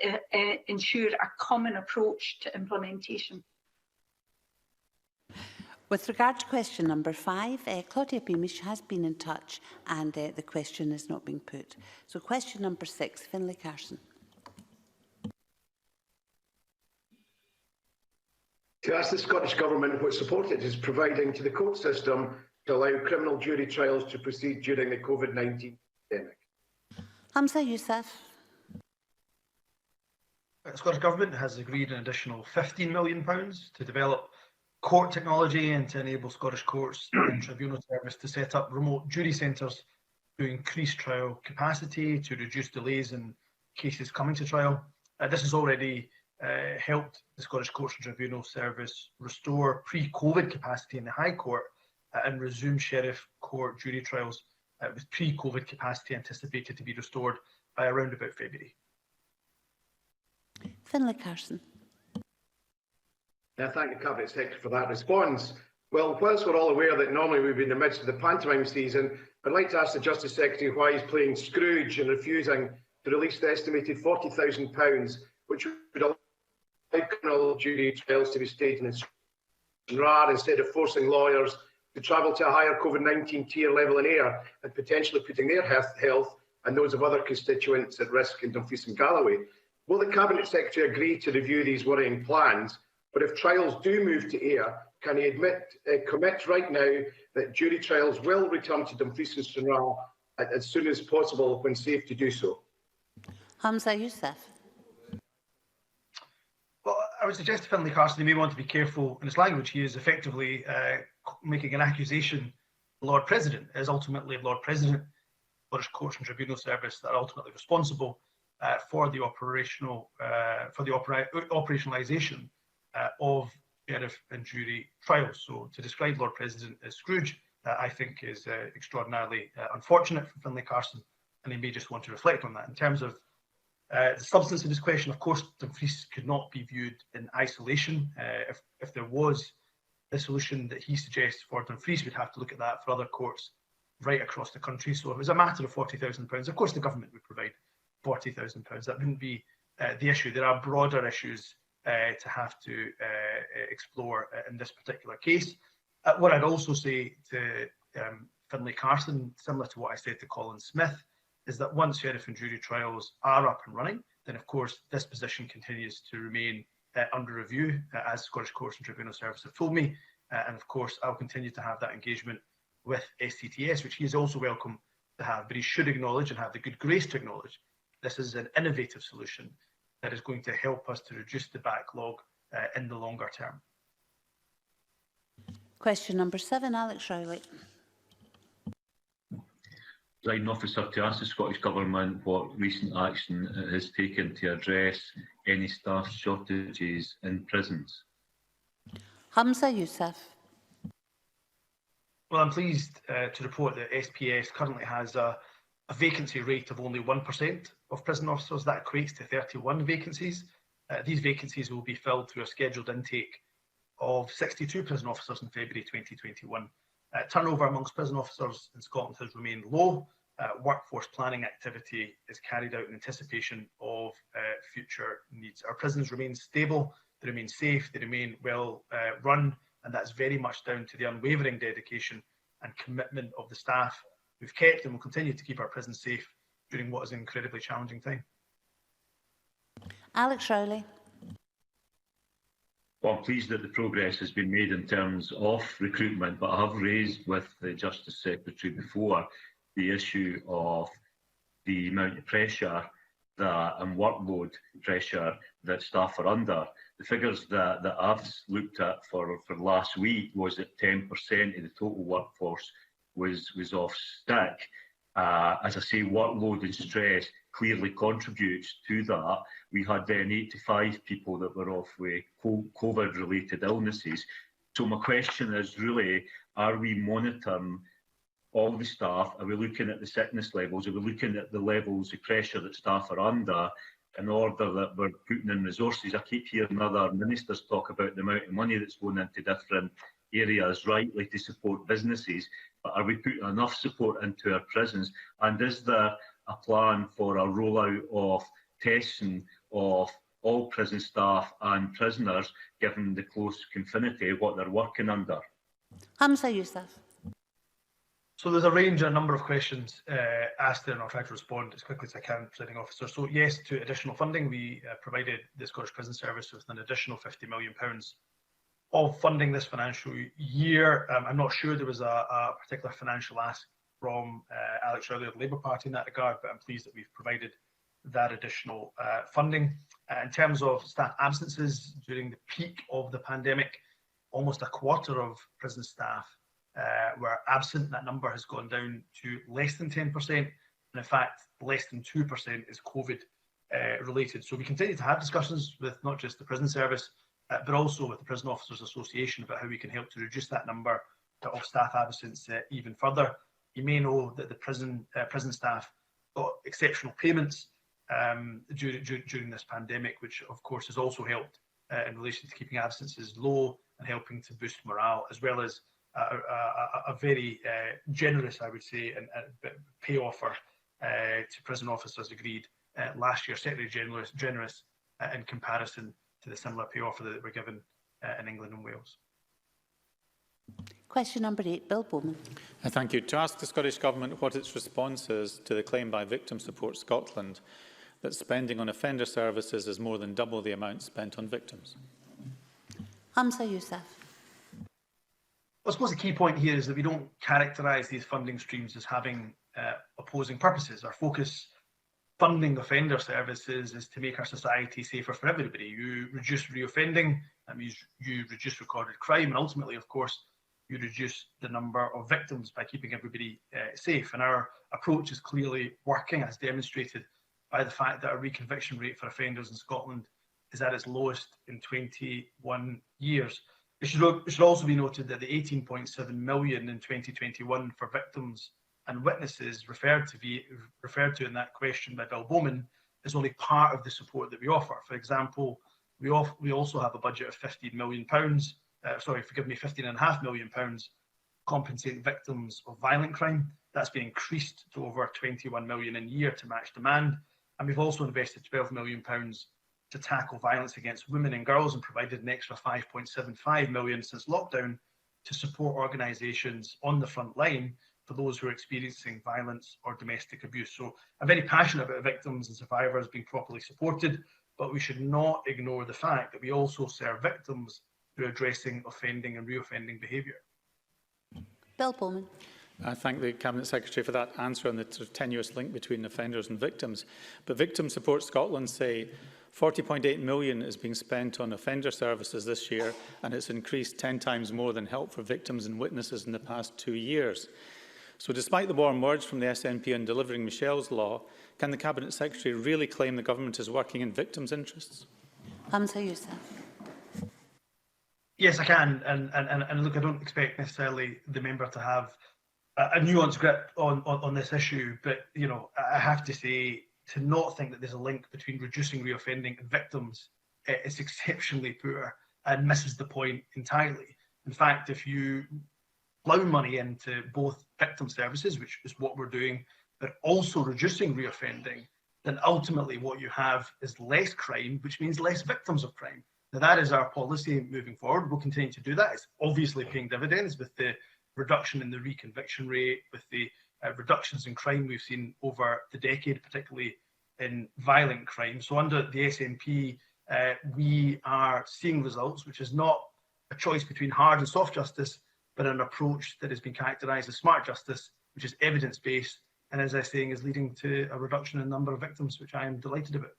ensure a common approach to implementation. With regard to question number 5, Claudia Beamish has been in touch and the question is not being put. So question number 6, Finlay Carson. To ask the Scottish Government what support it is providing to the court system to allow criminal jury trials to proceed during the COVID-19 pandemic. Hamza Yousaf. The Scottish Government has agreed an additional £15 million to develop court technology and to enable Scottish courts and tribunal service to set up remote jury centres to increase trial capacity, to reduce delays in cases coming to trial. This has already helped the Scottish Courts and Tribunal Service restore pre-COVID capacity in the High Court and resume Sheriff Court jury trials with pre-COVID capacity anticipated to be restored by around about February. Finlay Carson. I thank the Cabinet Secretary for that response. Well, whilst we're all aware that normally we'd be in the midst of the pantomime season, I'd like to ask the Justice Secretary why he's playing Scrooge and refusing to release the estimated £40,000, which would allow criminal jury trials to be staged in Stranraer instead of forcing lawyers to travel to a higher COVID-19 tier level in Ayr and potentially putting their health and those of other constituents at risk in Dumfries and Galloway. Will the Cabinet Secretary agree to review these worrying plans? But if trials do move to Ayr, can he commit right now that jury trials will return to Dumfries and Stranraer as soon as possible when safe to do so? Hamza Yousaf. Well, I would suggest to Finlay Carson he may want to be careful in his language. He is effectively making an accusation. The Lord President is ultimately Lord President, Scottish Courts and Tribunal Service that are ultimately responsible for the operationalisation of sheriff and jury trials. So to describe Lord President as Scrooge, I think is extraordinarily unfortunate for Finlay Carson, and he may just want to reflect on that. In terms of the substance of his question, of course, Dumfries could not be viewed in isolation. If there was a solution that he suggests for Dumfries, we'd have to look at that for other courts right across the country. So if it was a matter of £40,000, of course the government would provide £40,000. That wouldn't be the issue. There are broader issues to have to explore in this particular case. What I'd also say to Finlay Carson, similar to what I said to Colin Smith, is that once sheriff and jury trials are up and running, then of course this position continues to remain under review, as Scottish Courts and Tribunal Service have told me, and of course I'll continue to have that engagement with SCTS, which he is also welcome to have, but he should acknowledge and have the good grace to acknowledge this is an innovative solution that is going to help us to reduce the backlog in the longer term. Question number 7, Alex Rowley. Presiding Officer, to ask the Scottish Government what recent action it has taken to address any staff shortages in prisons. Hamza Yousaf. Well, I'm pleased to report that SPS currently has a vacancy rate of only 1% of prison officers. That equates to 31 vacancies. These vacancies will be filled through a scheduled intake of 62 prison officers in February 2021. Turnover amongst prison officers in Scotland has remained low. Workforce planning activity is carried out in anticipation of future needs. Our prisons remain stable, they remain safe, they remain well run, and that's very much down to the unwavering dedication and commitment of the staff who've kept and will continue to keep our prisons safe during what is an incredibly challenging time. Alex Rowley. Well, I'm pleased that the progress has been made in terms of recruitment, but I have raised with the Justice Secretary before the issue of the amount of pressure and workload pressure that staff are under. The figures that I've looked at for last week was that 10% of the total workforce was off sick. As I say, workload and stress clearly contributes to that. We had then 85 people that were off with COVID-related illnesses. So my question is really, are we monitoring all the staff? Are we looking at the sickness levels? Are we looking at the levels of pressure that staff are under in order that we're putting in resources? I keep hearing other ministers talk about the amount of money that's going into different areas, rightly to support businesses, but are we putting enough support into our prisons? And is there a plan for a rollout of testing of all prison staff and prisoners, given the close confinity of what they're working under? Hamza Yousaf. So there's a number of questions asked there, and I'll try to respond as quickly as I can, Presiding Officer. So yes, to additional funding, we provided the Scottish Prison Service with an additional £50 million of funding this financial year. I'm not sure there was a particular financial ask from Alex Rowley of the Labour Party in that regard, but I'm pleased that we've provided that additional funding. In terms of staff absences, during the peak of the pandemic, almost a quarter of prison staff were absent. That number has gone down to less than 10%, and in fact, less than 2% is COVID related. So we continue to have discussions with not just the prison service, but also with the Prison Officers Association about how we can help to reduce that number of staff absence even further. You may know that the prison staff got exceptional payments during this pandemic, which of course has also helped in relation to keeping absences low and helping to boost morale, as well as a very generous, I would say, pay offer to prison officers agreed last year, certainly generous in comparison to the similar pay offer that were given in England and Wales. Question number 8, Bill Bowman. Thank you. To ask the Scottish Government what its response is to the claim by Victim Support Scotland that spending on offender services is more than double the amount spent on victims. Hamza Yousaf. I suppose the key point here is that we don't characterise these funding streams as having opposing purposes. Our focus funding offender services is to make our society safer for everybody. You reduce reoffending, that means you reduce recorded crime, and ultimately, of course, you reduce the number of victims by keeping everybody safe. And our approach is clearly working, as demonstrated by the fact that our reconviction rate for offenders in Scotland is at its lowest in 21 years. It should also be noted that the 18.7 million in 2021 for victims and witnesses referred to in that question by Bill Bowman is only part of the support that we offer. For example, we also have a budget of £15 million, £15.5 million compensating victims of violent crime. That's been increased to over 21 million in a year to match demand. And we've also invested £12 million to tackle violence against women and girls, and provided an extra 5.75 million since lockdown to support organisations on the front line for those who are experiencing violence or domestic abuse. So I'm very passionate about victims and survivors being properly supported, but we should not ignore the fact that we also serve victims through addressing offending and reoffending behaviour. Bill Bowman. I thank the Cabinet Secretary for that answer on the sort of tenuous link between offenders and victims. But Victim Support Scotland say 40.8 million is being spent on offender services this year, and it's increased 10 times more than help for victims and witnesses in the past 2 years. So despite the warm words from the SNP on delivering Michelle's law, can the Cabinet Secretary really claim the government is working in victims' interests? Hamza Youssef. Yes, I can. And look, I don't expect necessarily the member to have a nuanced grip on this issue, but you know, I have to say, to not think that there's a link between reducing reoffending and victims is exceptionally poor and misses the point entirely. In fact, if you plough money into both victim services, which is what we're doing, but also reducing reoffending, then ultimately what you have is less crime, which means less victims of crime. Now, that is our policy moving forward. We'll continue to do that. It's obviously paying dividends with the reduction in the reconviction rate, with the reductions in crime we've seen over the decade, particularly in violent crime. So under the SNP, we are seeing results, which is not a choice between hard and soft justice, but an approach that has been characterised as smart justice, which is evidence-based, and as I was saying, is leading to a reduction in the number of victims, which I am delighted about.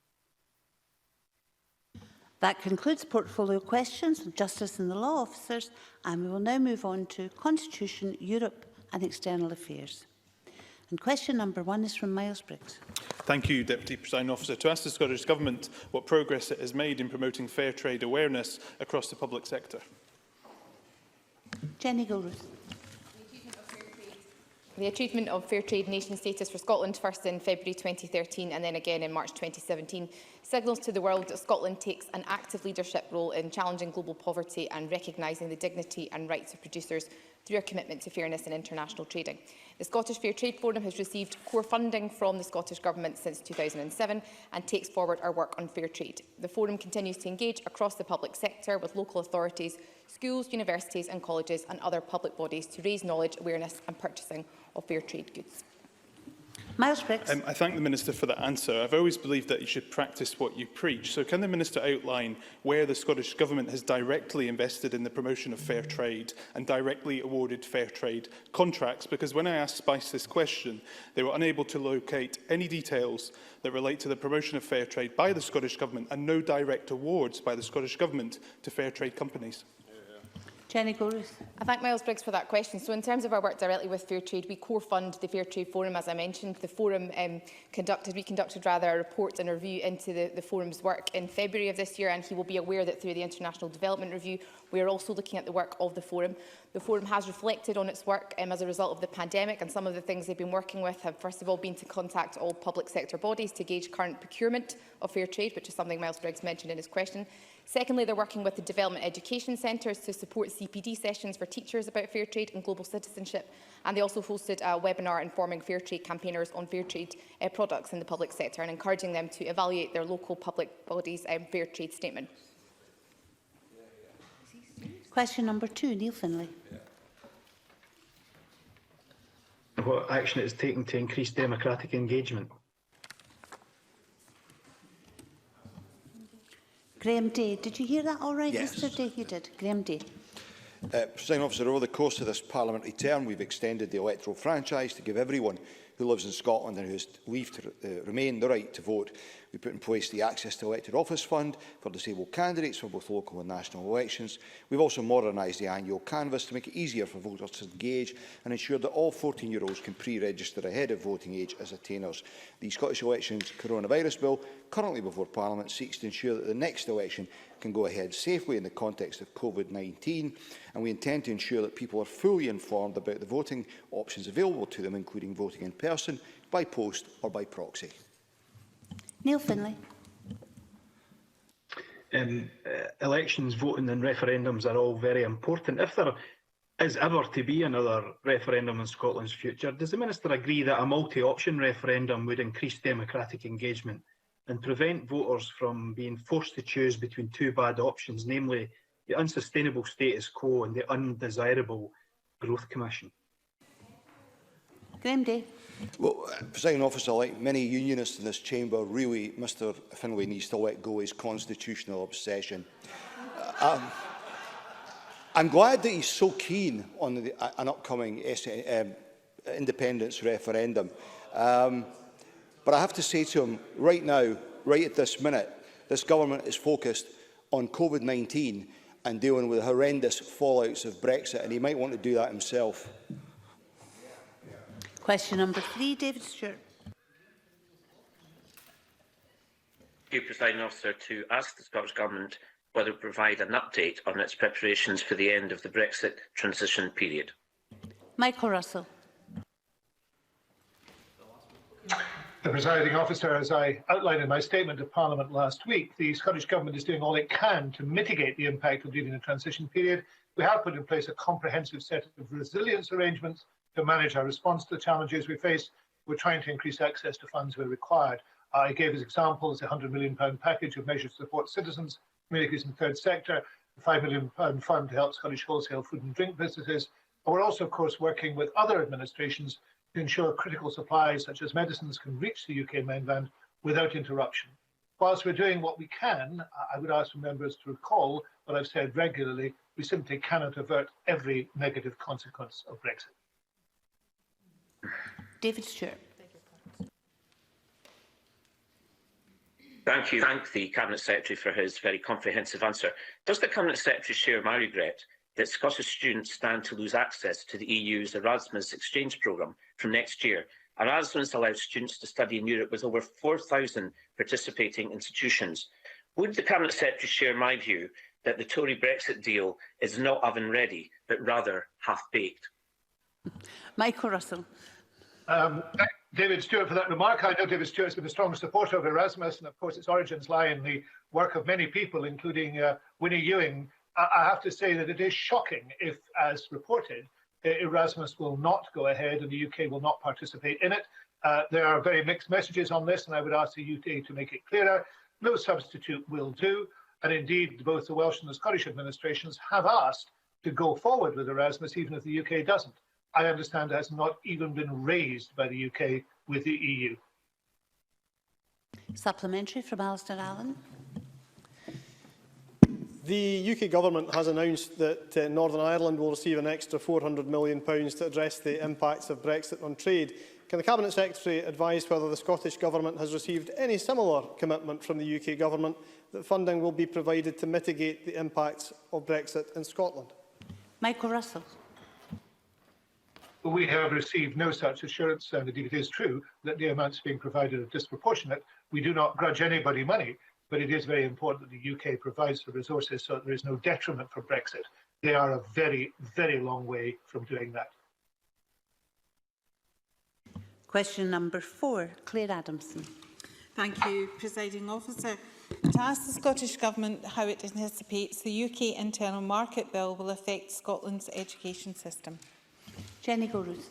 That concludes portfolio questions on justice and the law officers, and we will now move on to Constitution, Europe and External Affairs. And question number 1 is from Miles Briggs. Thank you, Deputy Presiding Officer. To ask the Scottish Government what progress it has made in promoting fair trade awareness across the public sector. Jenny Gilruth. The achievement of fair trade nation status for Scotland, first in February 2013 and then again in March 2017, signals to the world that Scotland takes an active leadership role in challenging global poverty and recognising the dignity and rights of producers through a commitment to fairness in international trading. The Scottish Fair Trade Forum has received core funding from the Scottish Government since 2007 and takes forward our work on fair trade. The Forum continues to engage across the public sector with local authorities, schools, universities and colleges and other public bodies to raise knowledge, awareness and purchasing of fair trade goods. Miles Briggs. I thank the Minister for that answer. I've always believed that you should practice what you preach. So can the Minister outline where the Scottish Government has directly invested in the promotion of fair trade and directly awarded fair trade contracts? Because when I asked Spice this question, they were unable to locate any details that relate to the promotion of fair trade by the Scottish Government and no direct awards by the Scottish Government to fair trade companies. Jenny Gilruth. I thank Miles Briggs for that question. So in terms of our work directly with Fair Trade, we co-fund the Fair Trade Forum, as I mentioned. The Forum we conducted a report and a review into the Forum's work in February of this year, and he will be aware that through the International Development Review, we are also looking at the work of the Forum. The Forum has reflected on its work as a result of the pandemic, and some of the things they've been working with have first of all been to contact all public sector bodies to gauge current procurement of fair trade, which is something Miles Briggs mentioned in his question. Secondly, they're working with the Development Education Centres to support CPD sessions for teachers about fair trade and global citizenship. And they also hosted a webinar informing fair trade campaigners on fair trade products in the public sector and encouraging them to evaluate their local public bodies' fair trade statement. Question number 2, Neil Finlay. What action it is taking to increase democratic engagement? Graham Day. Did you hear that all right Yes. yesterday? You did. Graham Day. Presiding Officer, over the course of this parliamentary term, we've extended the electoral franchise to give everyone who lives in Scotland and who has leave to remain the right to vote. We put in place the Access to Elected Office Fund for disabled candidates for both local and national elections. We've also modernised the annual canvass to make it easier for voters to engage and ensure that all 14-year-olds can pre-register ahead of voting age as attainers. The Scottish Elections Coronavirus Bill, currently before Parliament, seeks to ensure that the next election can go ahead safely in the context of COVID-19, and we intend to ensure that people are fully informed about the voting options available to them, including voting in person, by post or by proxy. Neil Finlay. Elections, voting and referendums are all very important. If there is ever to be another referendum in Scotland's future, does the Minister agree that a multi-option referendum would increase democratic engagement and prevent voters from being forced to choose between two bad options, namely the unsustainable status quo and the undesirable Growth Commission? Graham Day. Well, Presiding Officer, like many unionists in this chamber, really, Mr Finlay needs to let go his constitutional obsession. I'm glad that he's so keen on an upcoming independence referendum. But I have to say to him, right now, right at this minute, this government is focused on COVID-19 and dealing with the horrendous fallouts of Brexit, and he might want to do that himself. Question number 3, David Stewart. Thank you, Presiding Officer, to ask the Scottish Government whether it provide an update on its preparations for the end of the Brexit transition period. Michael Russell. The Presiding Officer, as I outlined in my statement to Parliament last week, the Scottish Government is doing all it can to mitigate the impact of leaving the transition period. We have put in place a comprehensive set of resilience arrangements to manage our response to the challenges we face. We're trying to increase access to funds where required. I gave as examples a £100 million package of measures to support citizens, communities in the third sector, a £5 million fund to help Scottish wholesale food and drink businesses. And we're also, of course, working with other administrations to ensure critical supplies such as medicines can reach the UK mainland without interruption. Whilst we're doing what we can, I would ask for members to recall what I've said regularly: we simply cannot avert every negative consequence of Brexit. David Stewart. Thank you. Thank the Cabinet Secretary for his very comprehensive answer. Does the Cabinet Secretary share my regret that Scottish students stand to lose access to the EU's Erasmus exchange programme from next year? Erasmus allows students to study in Europe with over 4,000 participating institutions. Would the Cabinet Secretary share my view that the Tory Brexit deal is not oven ready, but rather half-baked? Michael Russell. Thank David Stewart for that remark. I know David Stewart's been a strong supporter of Erasmus, and of course its origins lie in the work of many people, including Winnie Ewing. I have to say that it is shocking if, as reported, Erasmus will not go ahead and the UK will not participate in it. There are very mixed messages on this, and I would ask the UK to make it clearer. No substitute will do, and indeed both the Welsh and the Scottish administrations have asked to go forward with Erasmus even if the UK doesn't. I understand it has not even been raised by the UK with the EU. Supplementary from Alistair Allen. The UK Government has announced that Northern Ireland will receive an extra £400 million to address the impacts of Brexit on trade. Can the Cabinet Secretary advise whether the Scottish Government has received any similar commitment from the UK Government that funding will be provided to mitigate the impacts of Brexit in Scotland? Michael Russell. We have received no such assurance, and indeed it is true that the amounts being provided are disproportionate. We do not grudge anybody money, but it is very important that the UK provides the resources so that there is no detriment for Brexit. They are a very, very long way from doing that. Question number 4, Claire Adamson. Thank you, Presiding Officer. To ask the Scottish Government how it anticipates the UK Internal Market Bill will affect Scotland's education system. Jenny Gilruth.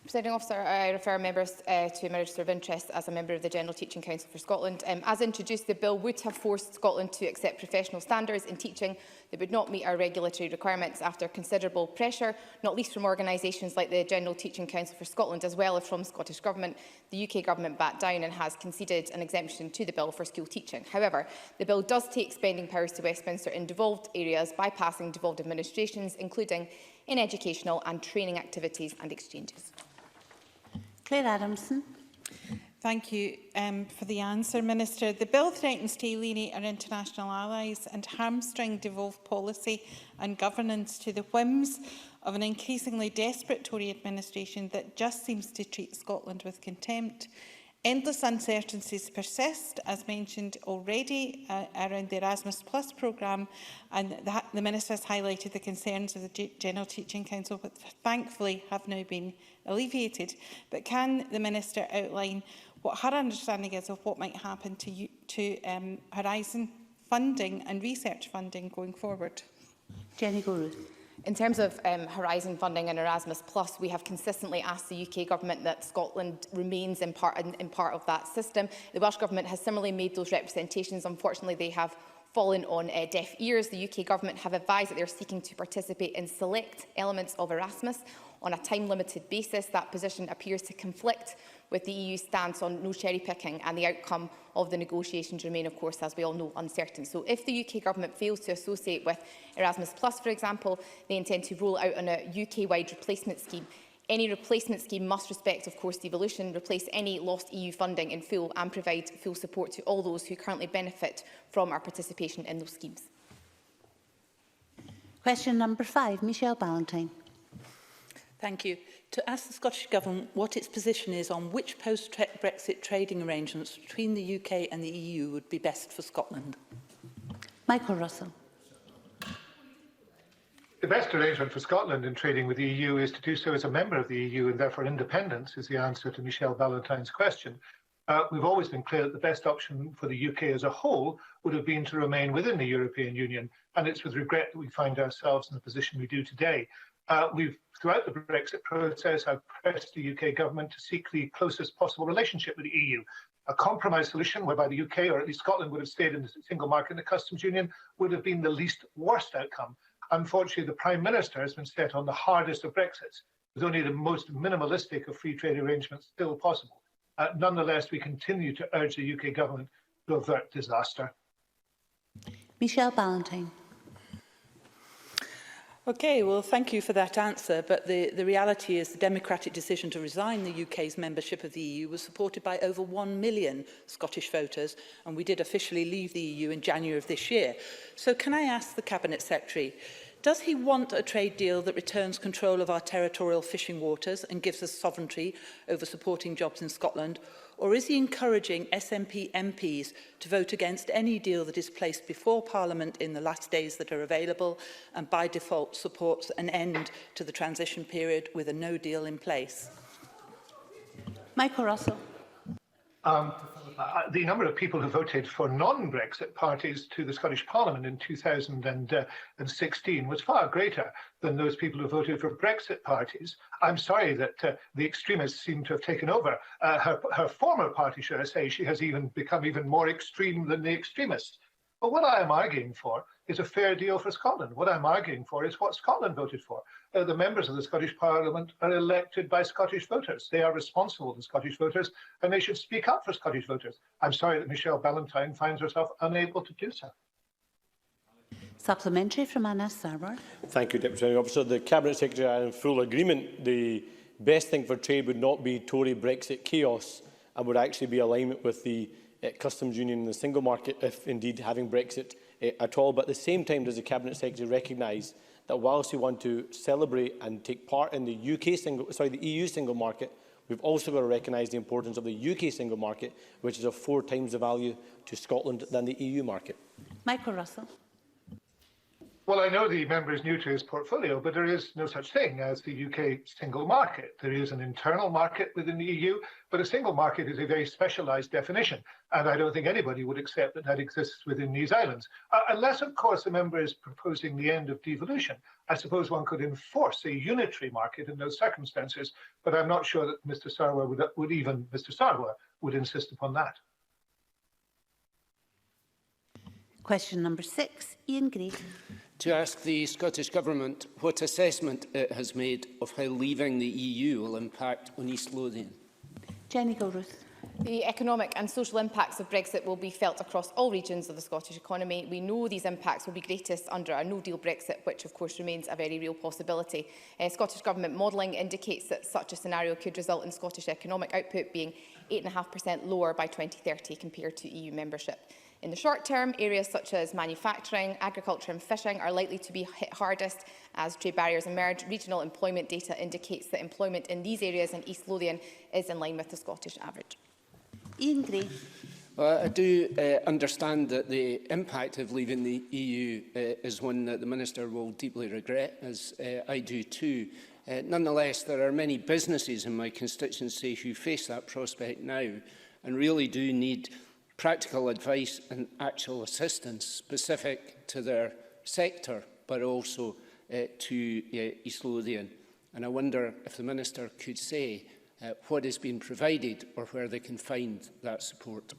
Presiding Officer, I refer members to a register of interest as a member of the General Teaching Council for Scotland. As introduced, the bill would have forced Scotland to accept professional standards in teaching that would not meet our regulatory requirements after considerable pressure, not least from organisations like the General Teaching Council for Scotland, as well as from Scottish Government. The UK Government backed down and has conceded an exemption to the bill for school teaching. However, the bill does take spending powers to Westminster in devolved areas, bypassing devolved administrations, including in educational and training activities and exchanges. Claire Adamson. Thank you for the answer, Minister. The bill threatens to alienate our international allies and hamstring devolved policy and governance to the whims of an increasingly desperate Tory administration that just seems to treat Scotland with contempt. Endless uncertainties persist, as mentioned already, around the Erasmus Plus programme, and the Minister has highlighted the concerns of the General Teaching Council, which thankfully have now been alleviated. But can the Minister outline what her understanding is of what might happen to Horizon funding and research funding going forward? Jenny Gilruth. In terms of Horizon funding and Erasmus Plus, we have consistently asked the UK Government that Scotland remains in part of that system. The Welsh Government has similarly made those representations. Unfortunately, they have fallen on deaf ears. The UK Government have advised that they are seeking to participate in select elements of Erasmus on a time-limited basis. That position appears to conflict with the EU stance on no cherry-picking, and the outcome of the negotiations remain, of course, as we all know, uncertain. So if the UK Government fails to associate with Erasmus Plus, for example, they intend to roll out on a UK-wide replacement scheme Any replacement scheme must respect, of course, devolution, replace any lost EU funding in full and provide full support to all those who currently benefit from our participation in those schemes. Question number 5, Michelle Ballantyne. Thank you. To ask the Scottish Government what its position is on which post-Brexit trading arrangements between the UK and the EU would be best for Scotland. Michael Russell. The best arrangement for Scotland in trading with the EU is to do so as a member of the EU and therefore independence is the answer to Michelle Ballantyne's question. We've always been clear that the best option for the UK as a whole would have been to remain within the European Union, and it's with regret that we find ourselves in the position we do today. We've, throughout the Brexit process, I've pressed the UK government to seek the closest possible relationship with the EU. A compromise solution whereby the UK, or at least Scotland, would have stayed in the single market and the customs union would have been the least worst outcome. Unfortunately, the Prime Minister has been set on the hardest of Brexits, with only the most minimalistic of free trade arrangements still possible. Nonetheless, we continue to urge the UK government to avert disaster. Michelle Ballantyne. Okay, well, thank you for that answer, but the reality is the democratic decision to resign the UK's membership of the EU was supported by over 1 million Scottish voters, and we did officially leave the EU in January of this year. So can I ask the Cabinet Secretary, does he want a trade deal that returns control of our territorial fishing waters and gives us sovereignty over supporting jobs in Scotland, or is he encouraging SNP MPs to vote against any deal that is placed before Parliament in the last days that are available and by default supports an end to the transition period with a no deal in place? Michael Russell. The number of people who voted for non-Brexit parties to the Scottish Parliament in 2016 was far greater than those people who voted for Brexit parties. I'm sorry that the extremists seem to have taken over. Her former party, should I say, she has even become even more extreme than the extremists. But what I am arguing for is a fair deal for Scotland. What I'm arguing for is what Scotland voted for. The members of the Scottish Parliament are elected by Scottish voters. They are responsible to Scottish voters, and they should speak up for Scottish voters. I'm sorry that Michelle Ballantyne finds herself unable to do so. Supplementary from Anas Sarwar. Thank you, Deputy Presiding Officer. The Cabinet Secretary are in full agreement. The best thing for trade would not be Tory Brexit chaos and would actually be alignment with the customs union and the single market, if indeed having Brexit at all. But at the same time, does the Cabinet Secretary recognise that whilst we want to celebrate and take part in the EU single market, we've also got to recognise the importance of the UK single market, which is of 4 times the value to Scotland than the EU market? Michael Russell. Well, I know the member is new to his portfolio, but there is no such thing as the UK single market. There is an internal market within the EU, but a single market is a very specialised definition, and I don't think anybody would accept that that exists within these islands. Unless, of course, the member is proposing the end of devolution. I suppose one could enforce a unitary market in those circumstances, but I'm not sure that Mr. Sarwar would insist upon that. Question number 6, Ian Gray. To ask the Scottish Government what assessment it has made of how leaving the EU will impact on East Lothian. Jenny Gilruth. The economic and social impacts of Brexit will be felt across all regions of the Scottish economy. We know these impacts will be greatest under a no-deal Brexit, which of course remains a very real possibility. Scottish Government modelling indicates that such a scenario could result in Scottish economic output being 8.5% lower by 2030 compared to EU membership. In the short term, areas such as manufacturing, agriculture and fishing are likely to be hit hardest as trade barriers emerge. Regional employment data indicates that employment in these areas in East Lothian is in line with the Scottish average. Ian Gray. Well, I do understand that the impact of leaving the EU is one that the Minister will deeply regret, as I do too. Nonetheless, there are many businesses in my constituency who face that prospect now and really do need practical advice and actual assistance specific to their sector, but also to East Lothian. And I wonder if the Minister could say what is being provided or where they can find that support.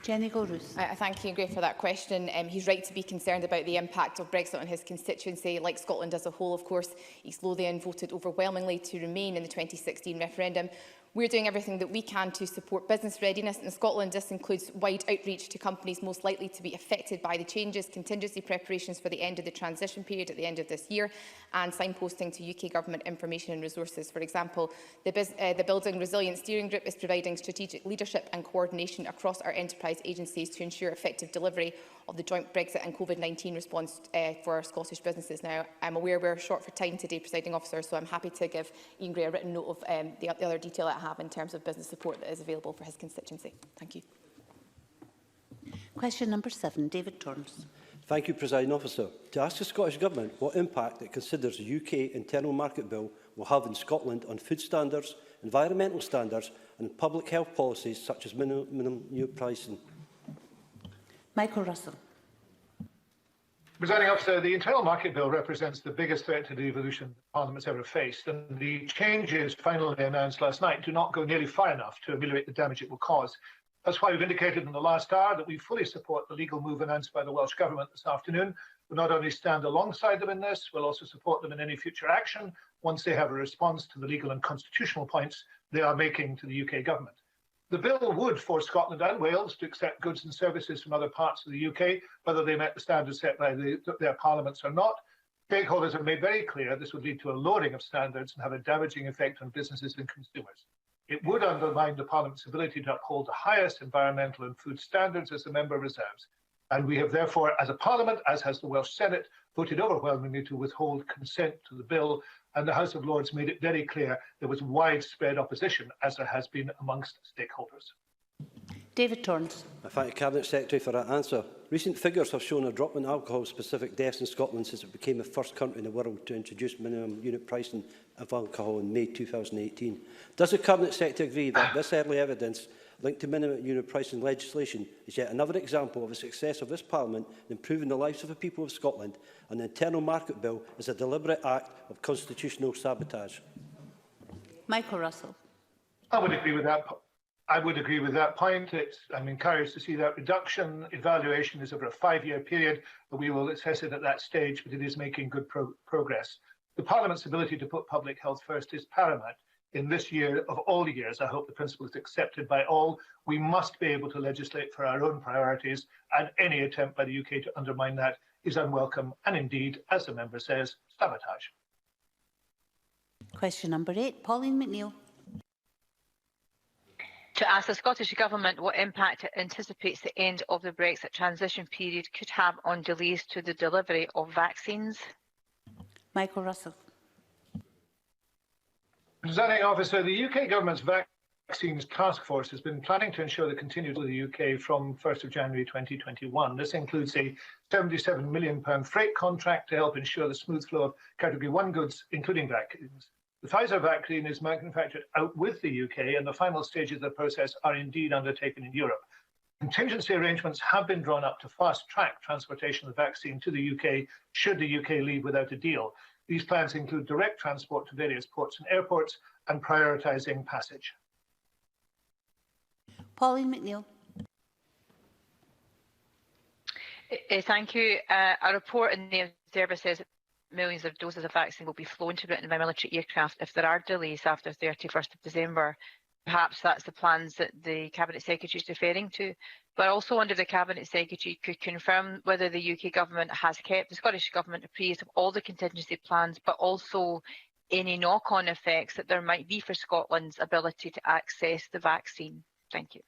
Jenny Gilruth. I thank you, Gray, for that question. He's right to be concerned about the impact of Brexit on his constituency. Like Scotland as a whole, of course, East Lothian voted overwhelmingly to remain in the 2016 referendum. We're doing everything that we can to support business readiness. In Scotland, this includes wide outreach to companies most likely to be affected by the changes, contingency preparations for the end of the transition period at the end of this year, and signposting to UK Government information and resources. For example, the Building Resilience Steering Group is providing strategic leadership and coordination across our enterprise agencies to ensure effective delivery of the joint Brexit and COVID-19 response for our Scottish businesses. Now, I'm aware we're short for time today, Presiding Officer, so I'm happy to give Ian Gray a written note of the other detail that I have in terms of business support that is available for his constituency. Thank you. Question number 7, David Torrance. Thank you, Presiding Officer. To ask the Scottish Government what impact it considers the UK Internal Market Bill will have in Scotland on food standards, environmental standards and public health policies such as minimum unit pricing. Michael Russell. Presiding Officer, the Internal Market Bill represents the biggest threat to the evolution Parliament's ever faced, and the changes finally announced last night do not go nearly far enough to ameliorate the damage it will cause. That's why we've indicated in the last hour that we fully support the legal move announced by the Welsh Government this afternoon. We'll not only stand alongside them in this, we'll also support them in any future action once they have a response to the legal and constitutional points they are making to the UK Government. The bill would force Scotland and Wales to accept goods and services from other parts of the UK, whether they met the standards set by their parliaments or not. Stakeholders have made very clear this would lead to a lowering of standards and have a damaging effect on businesses and consumers. It would undermine the Parliament's ability to uphold the highest environmental and food standards as the member reserves. And we have therefore, as a Parliament, as has the Welsh Senate, voted overwhelmingly to withhold consent to the bill, and the House of Lords made it very clear there was widespread opposition, as there has been amongst stakeholders. David Torrance. I thank the Cabinet Secretary for that answer. Recent figures have shown a drop in alcohol-specific deaths in Scotland since it became the first country in the world to introduce minimum unit pricing of alcohol in May 2018. Does the Cabinet Secretary agree that this early evidence linked to minimum unit pricing legislation is yet another example of the success of this Parliament in improving the lives of the people of Scotland, and the Internal Market Bill is a deliberate act of constitutional sabotage? Michael Russell. I would agree with that. I would agree with that point. I'm encouraged to see that reduction. Evaluation is over a 5-year period, but we will assess it at that stage, but it is making good progress. The Parliament's ability to put public health first is paramount. In this year of all years, I hope the principle is accepted by all. We must be able to legislate for our own priorities, and any attempt by the UK to undermine that is unwelcome and indeed, as the member says, sabotage. Question number 8, Pauline McNeill. To ask the Scottish Government what impact it anticipates the end of the Brexit transition period could have on delays to the delivery of vaccines. Michael Russell. Presiding Officer, the UK Government's Vaccines Task Force has been planning to ensure the continuity of the UK from 1st of January 2021. This includes a £77 million freight contract to help ensure the smooth flow of Category 1 goods, including vaccines. The Pfizer vaccine is manufactured out with the UK, and the final stages of the process are indeed undertaken in Europe. Contingency arrangements have been drawn up to fast-track transportation of the vaccine to the UK should the UK leave without a deal. These plans include direct transport to various ports and airports and prioritising passage. Pauline McNeill. Thank you. A report in the Observer says that millions of doses of vaccine will be flown to Britain by military aircraft if there are delays after 31st of December. Perhaps that's the plans that the Cabinet Secretary is referring to. But I also wonder if the Cabinet Secretary could confirm whether the UK Government has kept the Scottish Government apprised of all the contingency plans, but also any knock-on effects that there might be for Scotland's ability to access the vaccine. Thank you.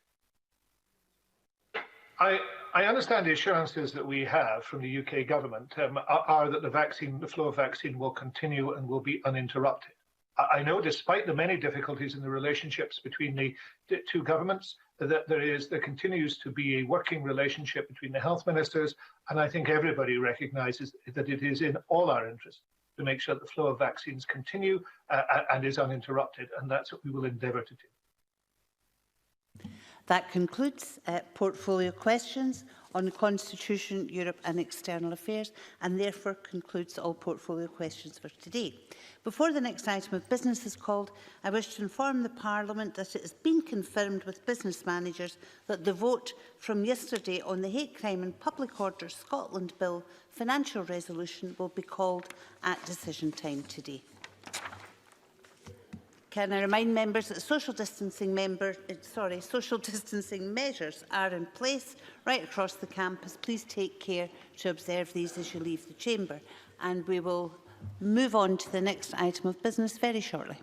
I understand the assurances that we have from the UK Government are that the flow of vaccine will continue and will be uninterrupted. I know, despite the many difficulties in the relationships between the two governments, that there continues to be a working relationship between the health ministers, and I think everybody recognises that it is in all our interests to make sure that the flow of vaccines continue and is uninterrupted, and that's what we will endeavour to do. That concludes portfolio questions on the Constitution, Europe and External Affairs, and therefore concludes all portfolio questions for today. Before the next item of business is called, I wish to inform the Parliament that it has been confirmed with business managers that the vote from yesterday on the Hate Crime and Public Order Scotland Bill financial resolution will be called at decision time today. Can I remind members that social distancing measures are in place right across the campus. Please take care to observe these as you leave the chamber. And we will move on to the next item of business very shortly.